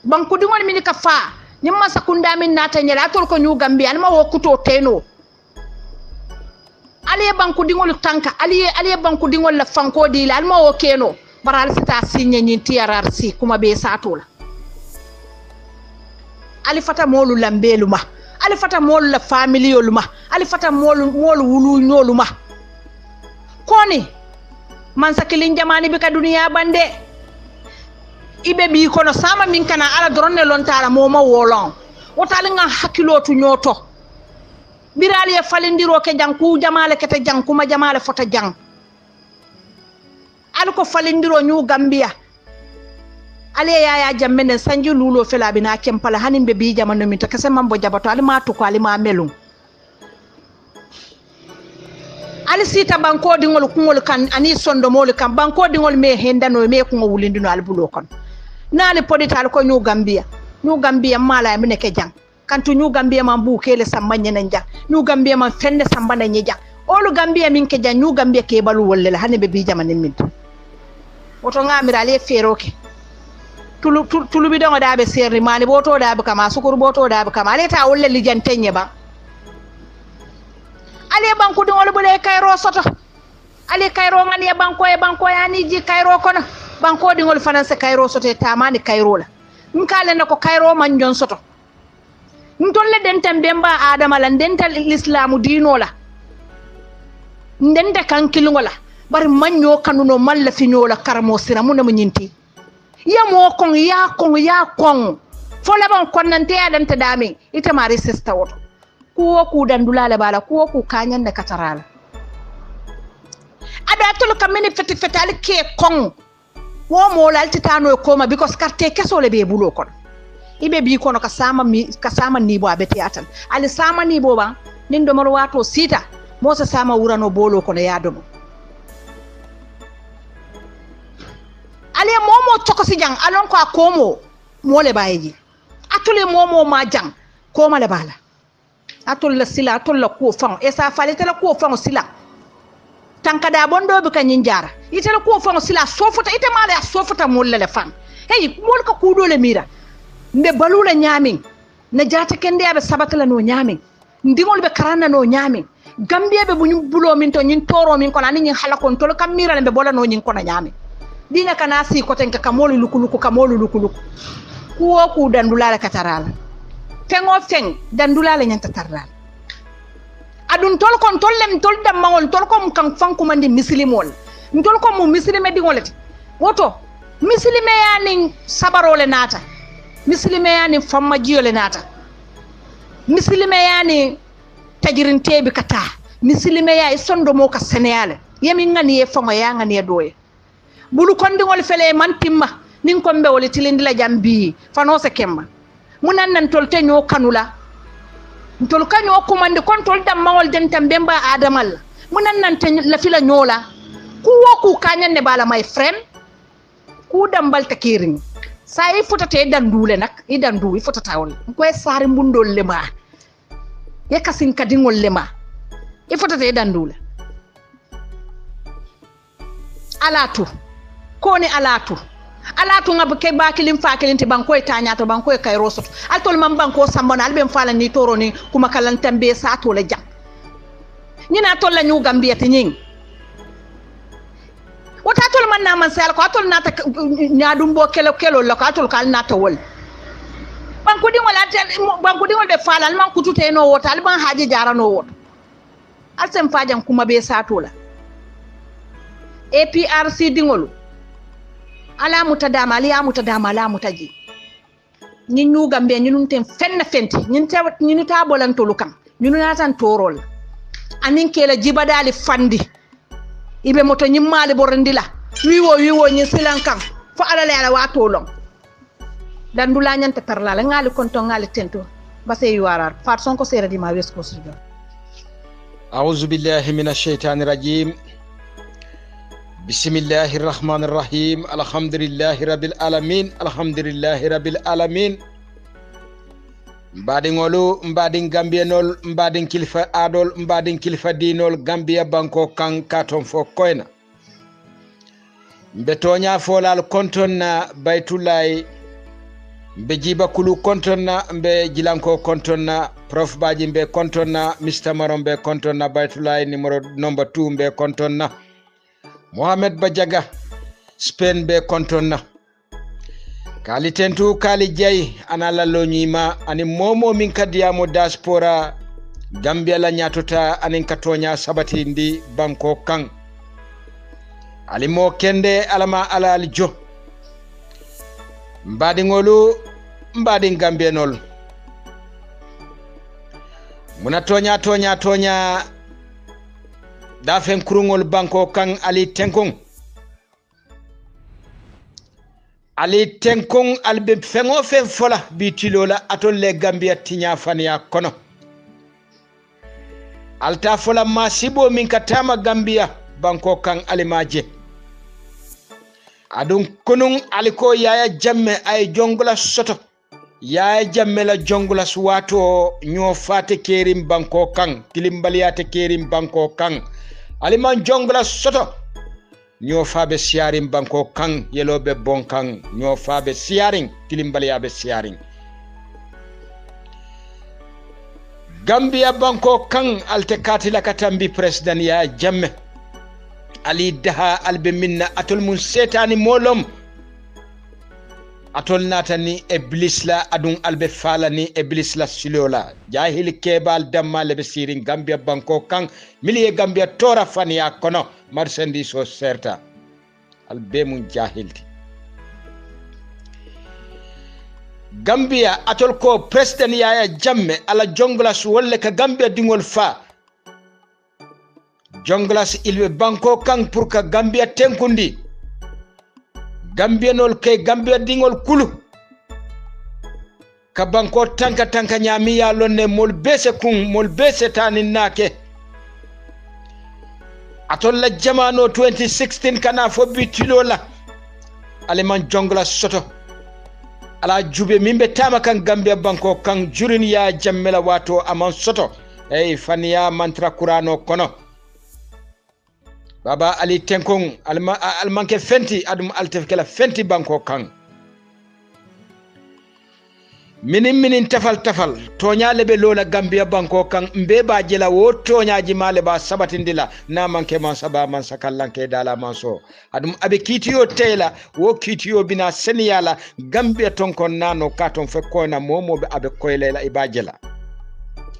banku dingol min ka fa nyimma sakunda min nata nyela tol ko ñu Gambia alma wo kuto teno ali banku dingol tanka ali banku dingol la fanko di la alma wo keno baral sita sinye nyinti RRC kuma be satola ali fata molu lambeluma ali fata molu la familioluma ali fata molu wulu nyoluma koni man sakilin jamani be ka duniya bande ibe bi kono sama min kana ala dronne lontara moma wolon wotali nga hakilotu nyoto birali e falindiro ke janku jamale kete jankuma jamale fota jang alko falindiro ñu Gambia ale yaya jammene sanju lulo fela bina kempala hanimbe bi jamano min to kese mambo jabato ali ma to ko ali ma melum ali sita banko dingol kungol kan ani sondo mol kan banko dingol me hendano me ko wulindino albulo kon nali podital ko ñu Gambia mala mine ke jang kantu ñu Gambia man bu kele sambanye nan jang ñu Gambia man fende sambana nyi jang olu Gambia min ke jang ñu Gambia ke balu wolle hanbe bi jamane min woto ngamira le feroke tulu bi dongo daabe serri mani boto daabe kama sukuru boto daabe kama ale ta wolle lijantenye ba ale banku dingol bule kayro soto ale kayro ngani e banko ya ni ji kayro kono banko dingol fananse kayro soto tamani kayro la nkale nako kayro man jon soto ntolle dentam bemba adama la dental islamu dinola ndende kankilungola bari manyo kanuno malla finyola karamo sira mun mo nyinti ya kon fo laban konnante adam ta dami ita mari sister woto kuwo ku dandulale bala kuwo ku kanyan da katarala ada tol kamene feti fetali ke kon wo mo laltitano koma because carte kesole be bulo kon ibe bi kono ka sama ni bo abeti atan ali sama ni bo ba nin do maro wato sita mo sa sama wurano bolo kono yadomo ali momo choko si jang alon ko akomo mo le bayiji atule momo ma jang koma le bala atul la sila atul la ko fon e sa falete la ko fon sila tankada bondo be kanyin jara ite la ko fon sila sofuta ite mala ya sofuta molle le fan hey mol ka kudo le mira mbe balula nyamin na jata kende abe sabatala no nyamin ndingol be karana no nyamin gambia be buñu bulo min to nyin toro min kono ani nyin halakon to kam mira le be bola no nyin kono nyamin dina kana si ko tenka kamolu lukuluku kuwo ku dandulala katarala fengo feng dandulala nyanta tarala adun tol kon tollem tol damawol tol kom kan fanku mandi muslimol tol kom mu muslime dingolati woto muslime yani sabarole nata muslime yani famma jiyole nata muslime yani tajirintebi kata muslime ya sondo mo ka seneyale yemi ngani e fango ya ngani e doye bulu kondingol fele man timma nin kombe wole tilindi la jambi fano se kemma munan nan tol tenyo kanula tol kanyo komande kon tol dam mawol den tambemba adamal munan nan ten la fila nyola ku woku kanyan ne bala my friend ku dambal takirin sai futata dandule nak idandu futata wol ko sare mbundol lema e kasin kadingol lema e futata dandule alatu koni alatu ngab ke bakilin fakilin ti banko e tanya to banko e kayro soto altol mam banko sambona albe mfala ni toro ni kuma kalan tambe sa to le jam nyina tol la ñu gambia ti ñing wota tol man na man sel ko tol nata nyaadum bo kelo la ko tol kal nata wol banko dingol be falal man kutute no wota al ban haji jarano wot alsem fajam kuma be sa to la APRC dingolu ala mutadama ala mutaji ñin ñu gambe ñun ten fenna fenti ñin ta bolanto lukam ñun natan torol anin kela jibadali fandi ibe moto ñim mali borandila wiwo ñin silankan fo ala la wato long dandula ñanta tarla la ngali konto ngali tento base yuwarar fat sonko sera di ma wesko sujo a'udhu billahi minash shaitani rajim بسم الله الرحمن الرحيم الحمد لله رب العالمين mbadin olu mbadin gambianol mbadin kilifa adol mbadin kilifa dinol gambia banko kan katon fo koyna mbe tonya folal kontonna baytulay mbe jiba kulu kontonna mbe jilanko kontonna prof baji mbe kontonna Mr Maron mbe kontonna baytulay number 2 mbe kontonna Mohamed Bajaga Spain be kontonna kali tentu kali jay anala lonyima ani momo min kadiyamo diaspora Gambia la nyatota anin katonya sabati ndi banko kan ali mo kende alama alal jo mbadingolu mbading Gambianol muna tonya dafen kurungol banko kan ali tenkong albe fengo fen fola bitilola atolle Gambia tinya fania kono alta fola masibo min katama Gambia banko kan alimaje adun kunun aliko yaya jamme ay jongula soto yaya jamme la jongula suwato nyo fate kerim banko kan tilimbaliate kerim banko kan aliman jongla soto nyo fabe siaring banko kan yelobe bon kan nyo fabe siaring tilimbaliabe siaring Gambia banko kan altekati la katambi president ya jamme ali daha albe minna atol mun setani molom atol natani iblis la adun albe falani iblis la silola jahil kebal damma lebe sirin Gambia banko kan miliye Gambia tora faniya kono marchandise o serta albe mun jahilti Gambia atol ko president Yaya Jammeh ala jonglas wolle ka Gambia dingol fa jonglas ilbe banko kan pour ka Gambia tenkundi Gambia nol ke Gambia dingol kulu ka banko tanka nyami ya lonne mol bese tanin nake atolla jamano 2016 kana fo bitilo la aleman jongla soto ala jube mimbe tama kan Gambia banko kan jurin ya jammela wato aman soto faniya mantra Qur'ano kono Baba Ali Tenkong almanke fenti adum altefkela fenti banko kan minin tafal tonya lebe lola Gambia banko kan mbe ba jela wo tonya ji male ba sabatindila na manke man saba man sakallanke dala manso adum abe kitiyo tela wo kitiyo bina seniyala Gambia tonkon nano katon fe koina momo be abe koylela ibajela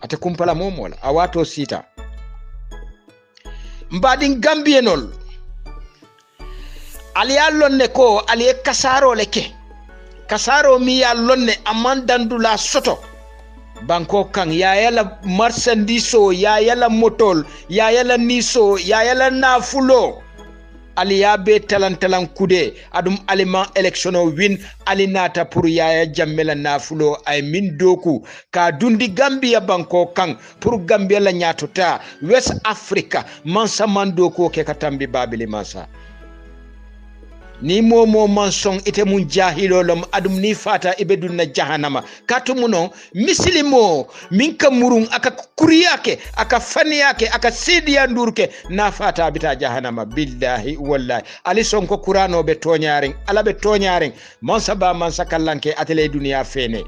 ate kumpala momo la awato sita mbadin Gambienol ali allonne ko ali kasaro leke kasaro mi ya lonne amandandula soto banko kan ya yala marsandiso ya yala motol ya yala niso ya yala nafulo ali ya be talantalan kude adum alima election win ali nata pour Yaya Jammeh nafulo ay min doku ka dundi Gambia banko kan pour Gambia la nyatota West Africa mansa mandoko ke katambi babili masa ni momo mansong ite mun jahilolom adum ni fata ibedunna jahannama katumuno mislimo minka murung aka kuriyake aka faniyake aka sidiya ndurke na fata bita jahannama billahi wallahi ali sonko Qur'ano be tonyaren ala be tonyaren mansaba mansakallanke atele duniya fene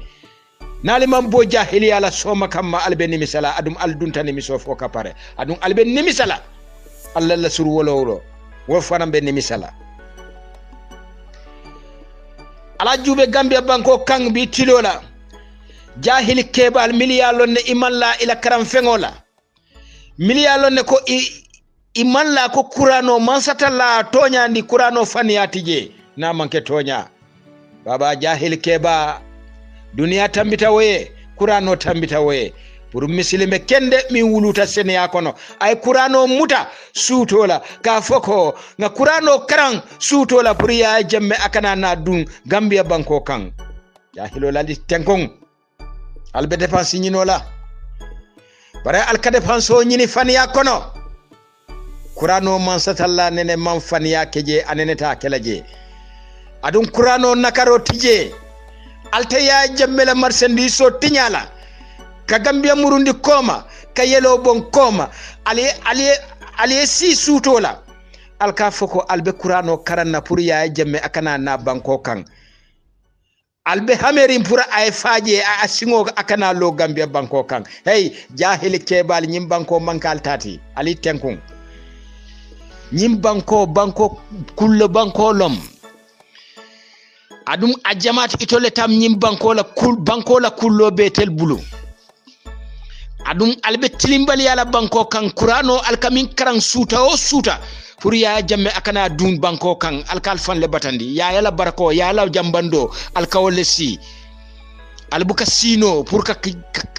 nali mambo jahili ala soma kamma albe ni misala adum aldunta ni misofo kapare adum albe ni misala alla la sur wolowlo wo fanam be ni misala ala jube Gambia banko kan bi tilola jahil kebal miliyalon ne imalla ila karam fengola miliyalon ne ko imalla ko Qur'ano mansatalla tonya ndi Qur'ano faniyatije na manke tonya baba jahil keba duniya tambita woye Qur'ano tambita woye pour misilime kende mi wuluta senya kono ay Qur'ano muta sutola ka foko nga Qur'ano karang sutola pour Yaya Jammeh akana na dun Gambia banko kan ya hilola di tenkong albe dépense nyinola bare alka dépense o nyini faniya kono Qur'ano man satalla nene man faniya keje aneneta kelaje adun Qur'ano nakaro tije alta Yaya Jammeh la marchandise o tinyala ka Gambia murundi koma ka yelo bon koma ali si sutola alka foko albe Qur'ano karanna pour Yaya Jammeh akana na banko kan albe hamerin pour ay faje a singo akana lo Gambia banko kan hey jahil kebal nyim banko mankal tati ali tenkung nyim banko kulle banko lom adum ajamat itole tam nyim banko la kullo betel bulu adum albe tilimbali yala banko kan Qur'ano alkamin karang suta o suta pour Yaya Jammeh akana dun banko kan alkal fan le batandi ya yala barako ya la jambando alkawle si albuka sino pour ka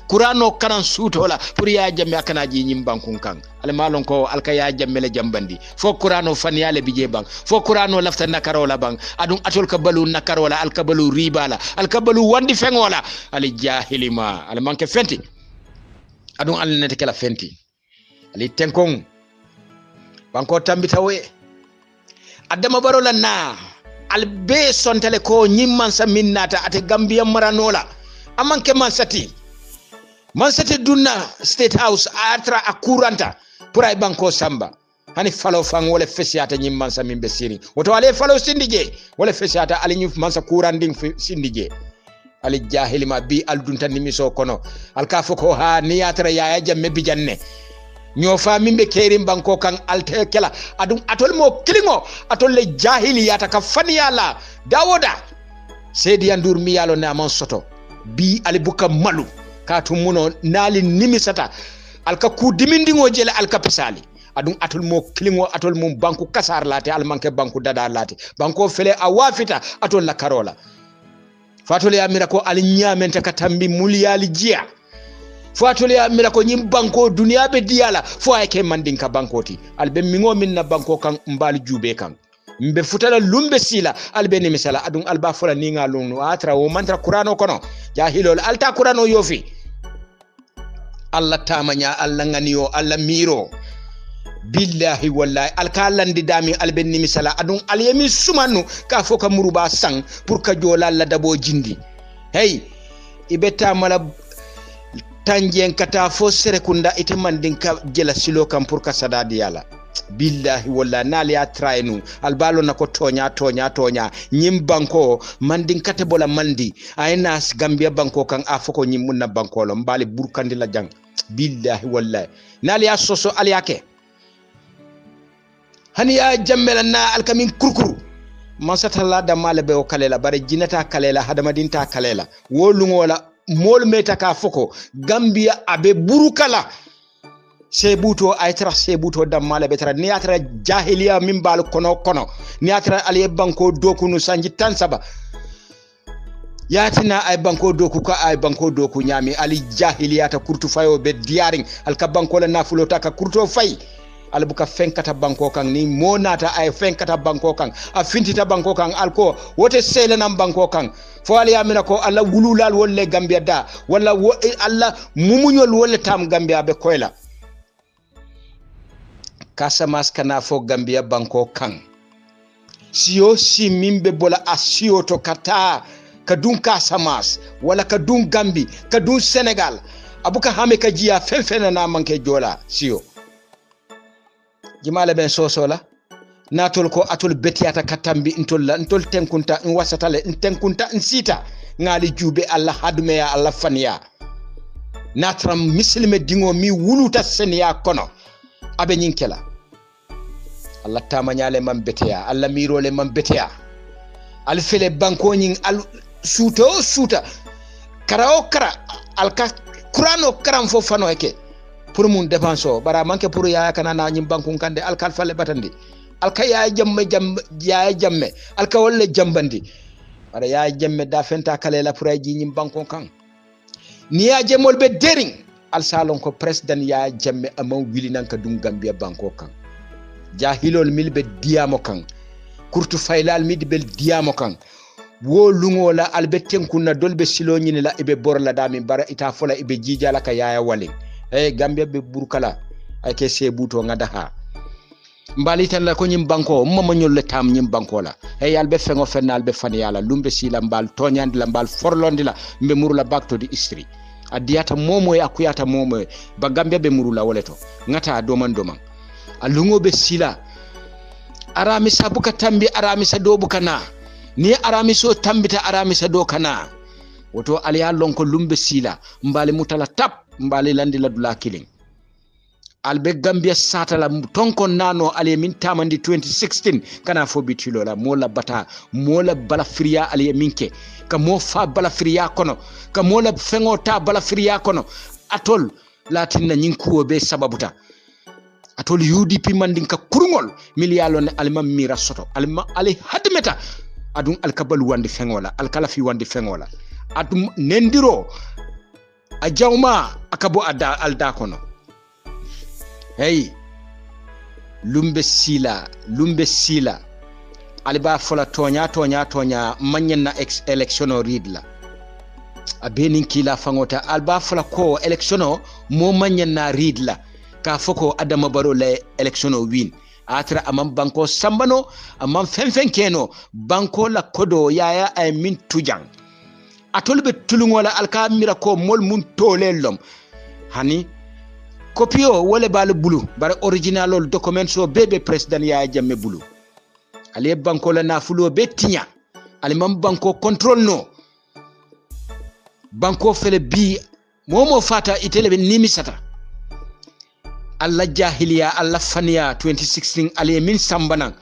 Qur'ano karan suto la pour Yaya Jammeh akana ji nyim bankun kan almalon ko alka Yaya Jammeh le jambandi fo Qur'ano fan yale bije bang fo Qur'ano lafta nakarola bang adum atol ka balu nakarola alka balu ribala alka balu wandi fengola ali jahilima al manke fenti adun Allah ne tekela fenti ali tenkong banko tambita we adama barola na albe sontale ko nyimman sa minnata ate Gambia maranola amanke mansati dunna state house atra akuranta pour ay banko samba hani falo fang wala fesiata nyimman sa mimbe siri woto ale falo sindije wala fesiata ali nyuf mansa kuranding sindije ali jahilima bi aldunta nimiso kono alka foko ha niyatra Yaya Jammeh bijanne nyofa mimbe kerim banko kan alte kela adum atol mo kilingo atol le jahiliyata ka faniyala dawoda Seydi Yandour mi yalo ne amon soto bi ali buka malu katu muno nali nimisata alka ku dimindingo jele alka pesali adun atul mo klingo atul mum banku kasar lati al manke banku dada lati banko fele a wafita atul la karola fatole amira ko al nyamenta katambi mulyali jiya fatole amira ko nyim banko duniya be diyala fo ay ke mandinka bankoti albe mingo minna banko kan mbali jube kan mbe futala lumbe sila albe ni misala adun alba fola ni nga lunu atra o mantra qur'ano kono jahilol alta qur'ano yofi Allah tamanya Allah nganiyo Allah miro billahi wallahi alkalandi dami albe ni misala adun alyemi sumanu ka foka muruba sang pour ka jola la dabo jindi hey ibeta mala tanjen kata fo sere kunda ite mandinka jela silo kam pour ka sadadi yala billahi wallahi nali atrainu albalo nako tonya nyim banko mandin kate bola mandi ayna Gambia banko kan afoko nyim munna banko lo mbali burkandi la jang billahi wallahi nali asoso aliyake hani ya jammela na alkamin kurkuru masatalla da malabe o kalela bare jinata kalela hadamadinta kalela wolungola mol meta ka foko Gambia abe burukala sebuto aytra sebuto dammale betara ni atra jahiliya min bal kono ni atra aliye banko dokunu sanji tansaba yatina ay banko doku ka ay banko doku nyami ali jahiliya ta kurtu fayo be diaring al ka banko la nafulo ta ka kurto fay al buka fenkata banko kan ni monata ay fenkata banko kan a fintita banko kan alko wote sele nam banko kan fo ali amina ko alla wululal wolle Gambia da wala alla mumunyol wolle tam Gambia be koyla Kasamas kana fo Gambia banko kan siyo si mimbe bola asiyo to kata kadun Kasamas wala kadun Gambi kadun Senegal abuka hame ka jiya fenfena na manke jola siyo jimala ben sosola natol ko atol betiyata katambi ntol tenkunta wasatale tenkunta nsita ngali jube Allah hadume ya Allah faniya natram muslime dingo mi wuluta seniya kono abe nyinkela Allah tamanyale man beteya Allah mirole man beteya al fele banko nyin al suta karao kara al ka qur'ano karam fo fano eke pour mun dépenso bara manke pour ya kana na nyim banku kande al kal fale batandi al ka ya jamme al ka wolle jambandi bara ya jamme da fenta kale la pour ay nyim banku kan ni ya jemol be dering al salon ko president ya jamme amon wili nan ka dum Gambia banko kan jahilol milbe diamo kan kurtu faylal midbel diamo kan wo lungola albeten kunna dolbe silo nyini la ibe borla dami bara ita fola ibe jijala ka yaya wale Gambia be burkala ake sebuto ngada ha mbali tan la ko nyim banko mama nyol le tam nyim banko la albe fengo fenal be fan yala lumbe sila mbal tonyandi la mbal forlondi la mbe murula bakto di istri adiyata momo ya akuyata momo ba Gambia be murula woleto ngata doman alungo be sila aramisa buka tambi aramisa do buka na ni aramiso tambita aramisa do kana woto aliya lonko lumbe sila mbali mutala tap mbali landi la dula killing albe Gambia satala tonko nano ali min tamandi 2016 kana fo bitilo la mola bata mola balafriya ali minke ka mo fa balafriya kono ka mola fengo ta balafriya kono atol latinna nyinkuo be sababuta atol UDP mandinka kurungol miliyalo ne alima mira soto alima ali hadmeta adun alkabal wandi fengola alkalafi wandi fengola adum nendiro a jawma akabo alda kono lumbe sila aliba fola tonya manyen na electiono ridla abenin kila fangota alba fola ko electiono mo manyen na ridla ka foko Adama Barrow le electiono win atra amam banko sambano amam fenfen keno banko la kodo yaya ay min tujang atolbe tulungola alkamira ko mol mun tolelom hani kopio wole bal bulu bare originalol document so bebe president yaya jamme bulu ale banko la nafulo betinya ale mam banko control no banko fele bi momo fata itele nimisata Allah jahiliya Allah faniya 2016 ali min sambanan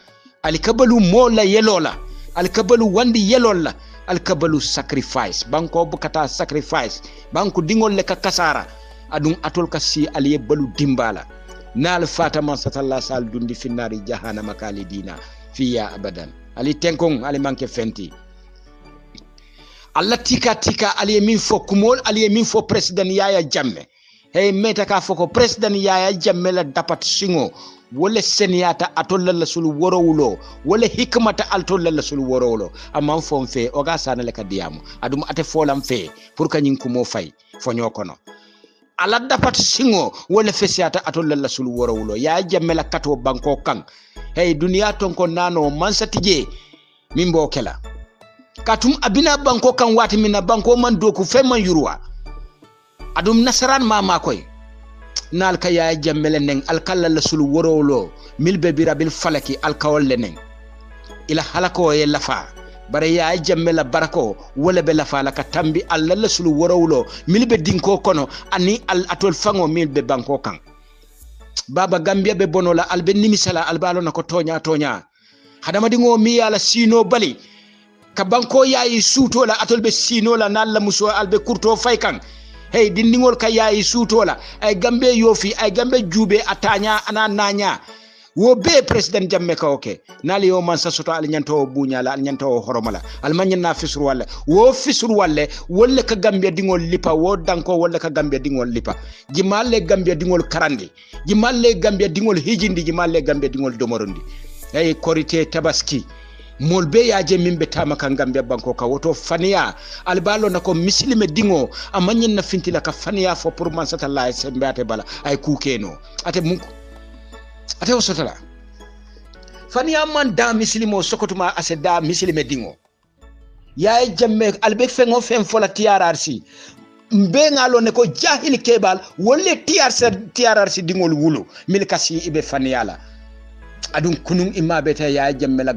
ali kabalu mola yelola ali kabalu wandi yelola alkabalu sacrifice banko bukata sacrifice banko dingol le ka kasara adun atol ka si aliye balu dimbala nal fatama satalla sal dundi finari jahannama kalidina fiya abadan ali tenkon ali manke fenti Allah tika aliye min fo kumol aliye min fo president Yaya Jammeh hey meta ka foko president Yaya Jammeh la dapat singo wala seniyata atolla sul worowulo wala hikmata altolla sul worowulo amman fon fe o ga sanale ka diamu adum ate folam fe pour ka nyin ko mo fay fo ñokono ala dapat singo wala fesiyata atolla sul worowulo Yaya Jammeh la kato banko kan hey duniya ton ko nano mansatije min bokela katum abina banko kan wati mina banko man doku fe man yurwa adum nasaran mama koy nal ka Yaya Jammeh nen alkalla la sul worowlo milbe birabil falaki alkawol nen ila halako e lafa bare Yaya Jammeh la barako wala be lafa la ka tambi alla la sul worowlo milbe dinko kono ani al atol fango milbe banko kan baba Gambia be bonola albe nimisala albalo nako tonya hadama dingo mi yala sino bali ka banko yayi suutola atolbe sinola nalla muso albe kurto faykan hey dindingol ka yayi suutola ay gambe yofi ay gambe jube atanya ana nanya wo be president Jammeh ka oke nali yo man sasoto al nyanto bunyala al nyanto horomala al manna fisru wala wo fisru wala wala ka gambe dingol lipa wo danko wala ka gambe dingol lipa jimalle gambe dingol karandi jimalle gambe dingol hijindi jimalle gambe dingol domorondi hey korite tabaski molbe yaje mimbe tama kan gambe banko ka woto faniya albalo nako mislime dingo amanyen na fintila ka faniya fo pour man satalla e sembe ate bala ay kukeno ate munko ate osotala faniya man da mislimo sokotuma ase da mislime dingo Yaya Jammeh albe fengo fen fola TRRC mbe ngalo ne ko jahil kebal wolle TRRC dingol wulu milkasi ibe faniyala adun kunun imabeta Yaya Jammeh la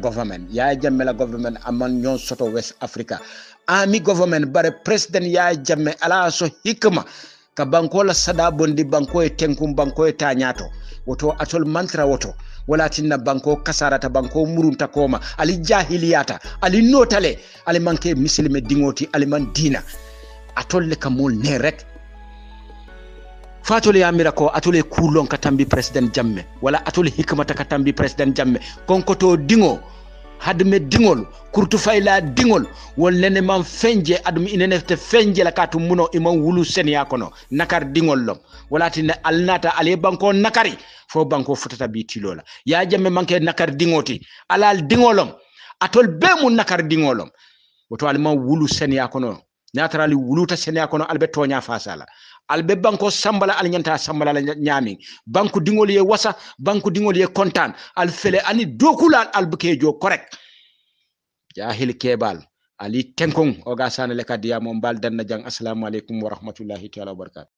government amman nyon soto West Africa ami government bare president Yaya Jammeh ala so hikma ka banko la sada bondi banko e tenkum banko e tanyato woto atol mantra woto wala tinna banko kasarata banko murunta koma ali jahiliyata ali notale ali manke muslime dingoti ali man dina atol le kamol ne rek fatole yamira ko atole kulon katambi president Jammeh wala atole hikmata katambi president Jammeh konkoto dingo hadme dingol kurtu fayla dingol wollene man fenje adum inenefte fenje la katu muno imam wulu senya kono nakar dingol lom wala tin alnata ale banko nakari fo banko futata bitilola Yaya Jammeh manke nakar dingoti alal dingolom atol be mun nakar dingolom woto alma wulu senya kono naturally wuluta senya kono albe tonya fasala albe banko sambala al nyanta sambala la nyami banko dingol ye wasa banko dingol ye kontan al fele ani dokula al bukejo correct jahil kebal ali tenkong oga sana le kadiya mom bal dan jang assalamu alaikum wa rahmatullahi ta'ala wa barakatuh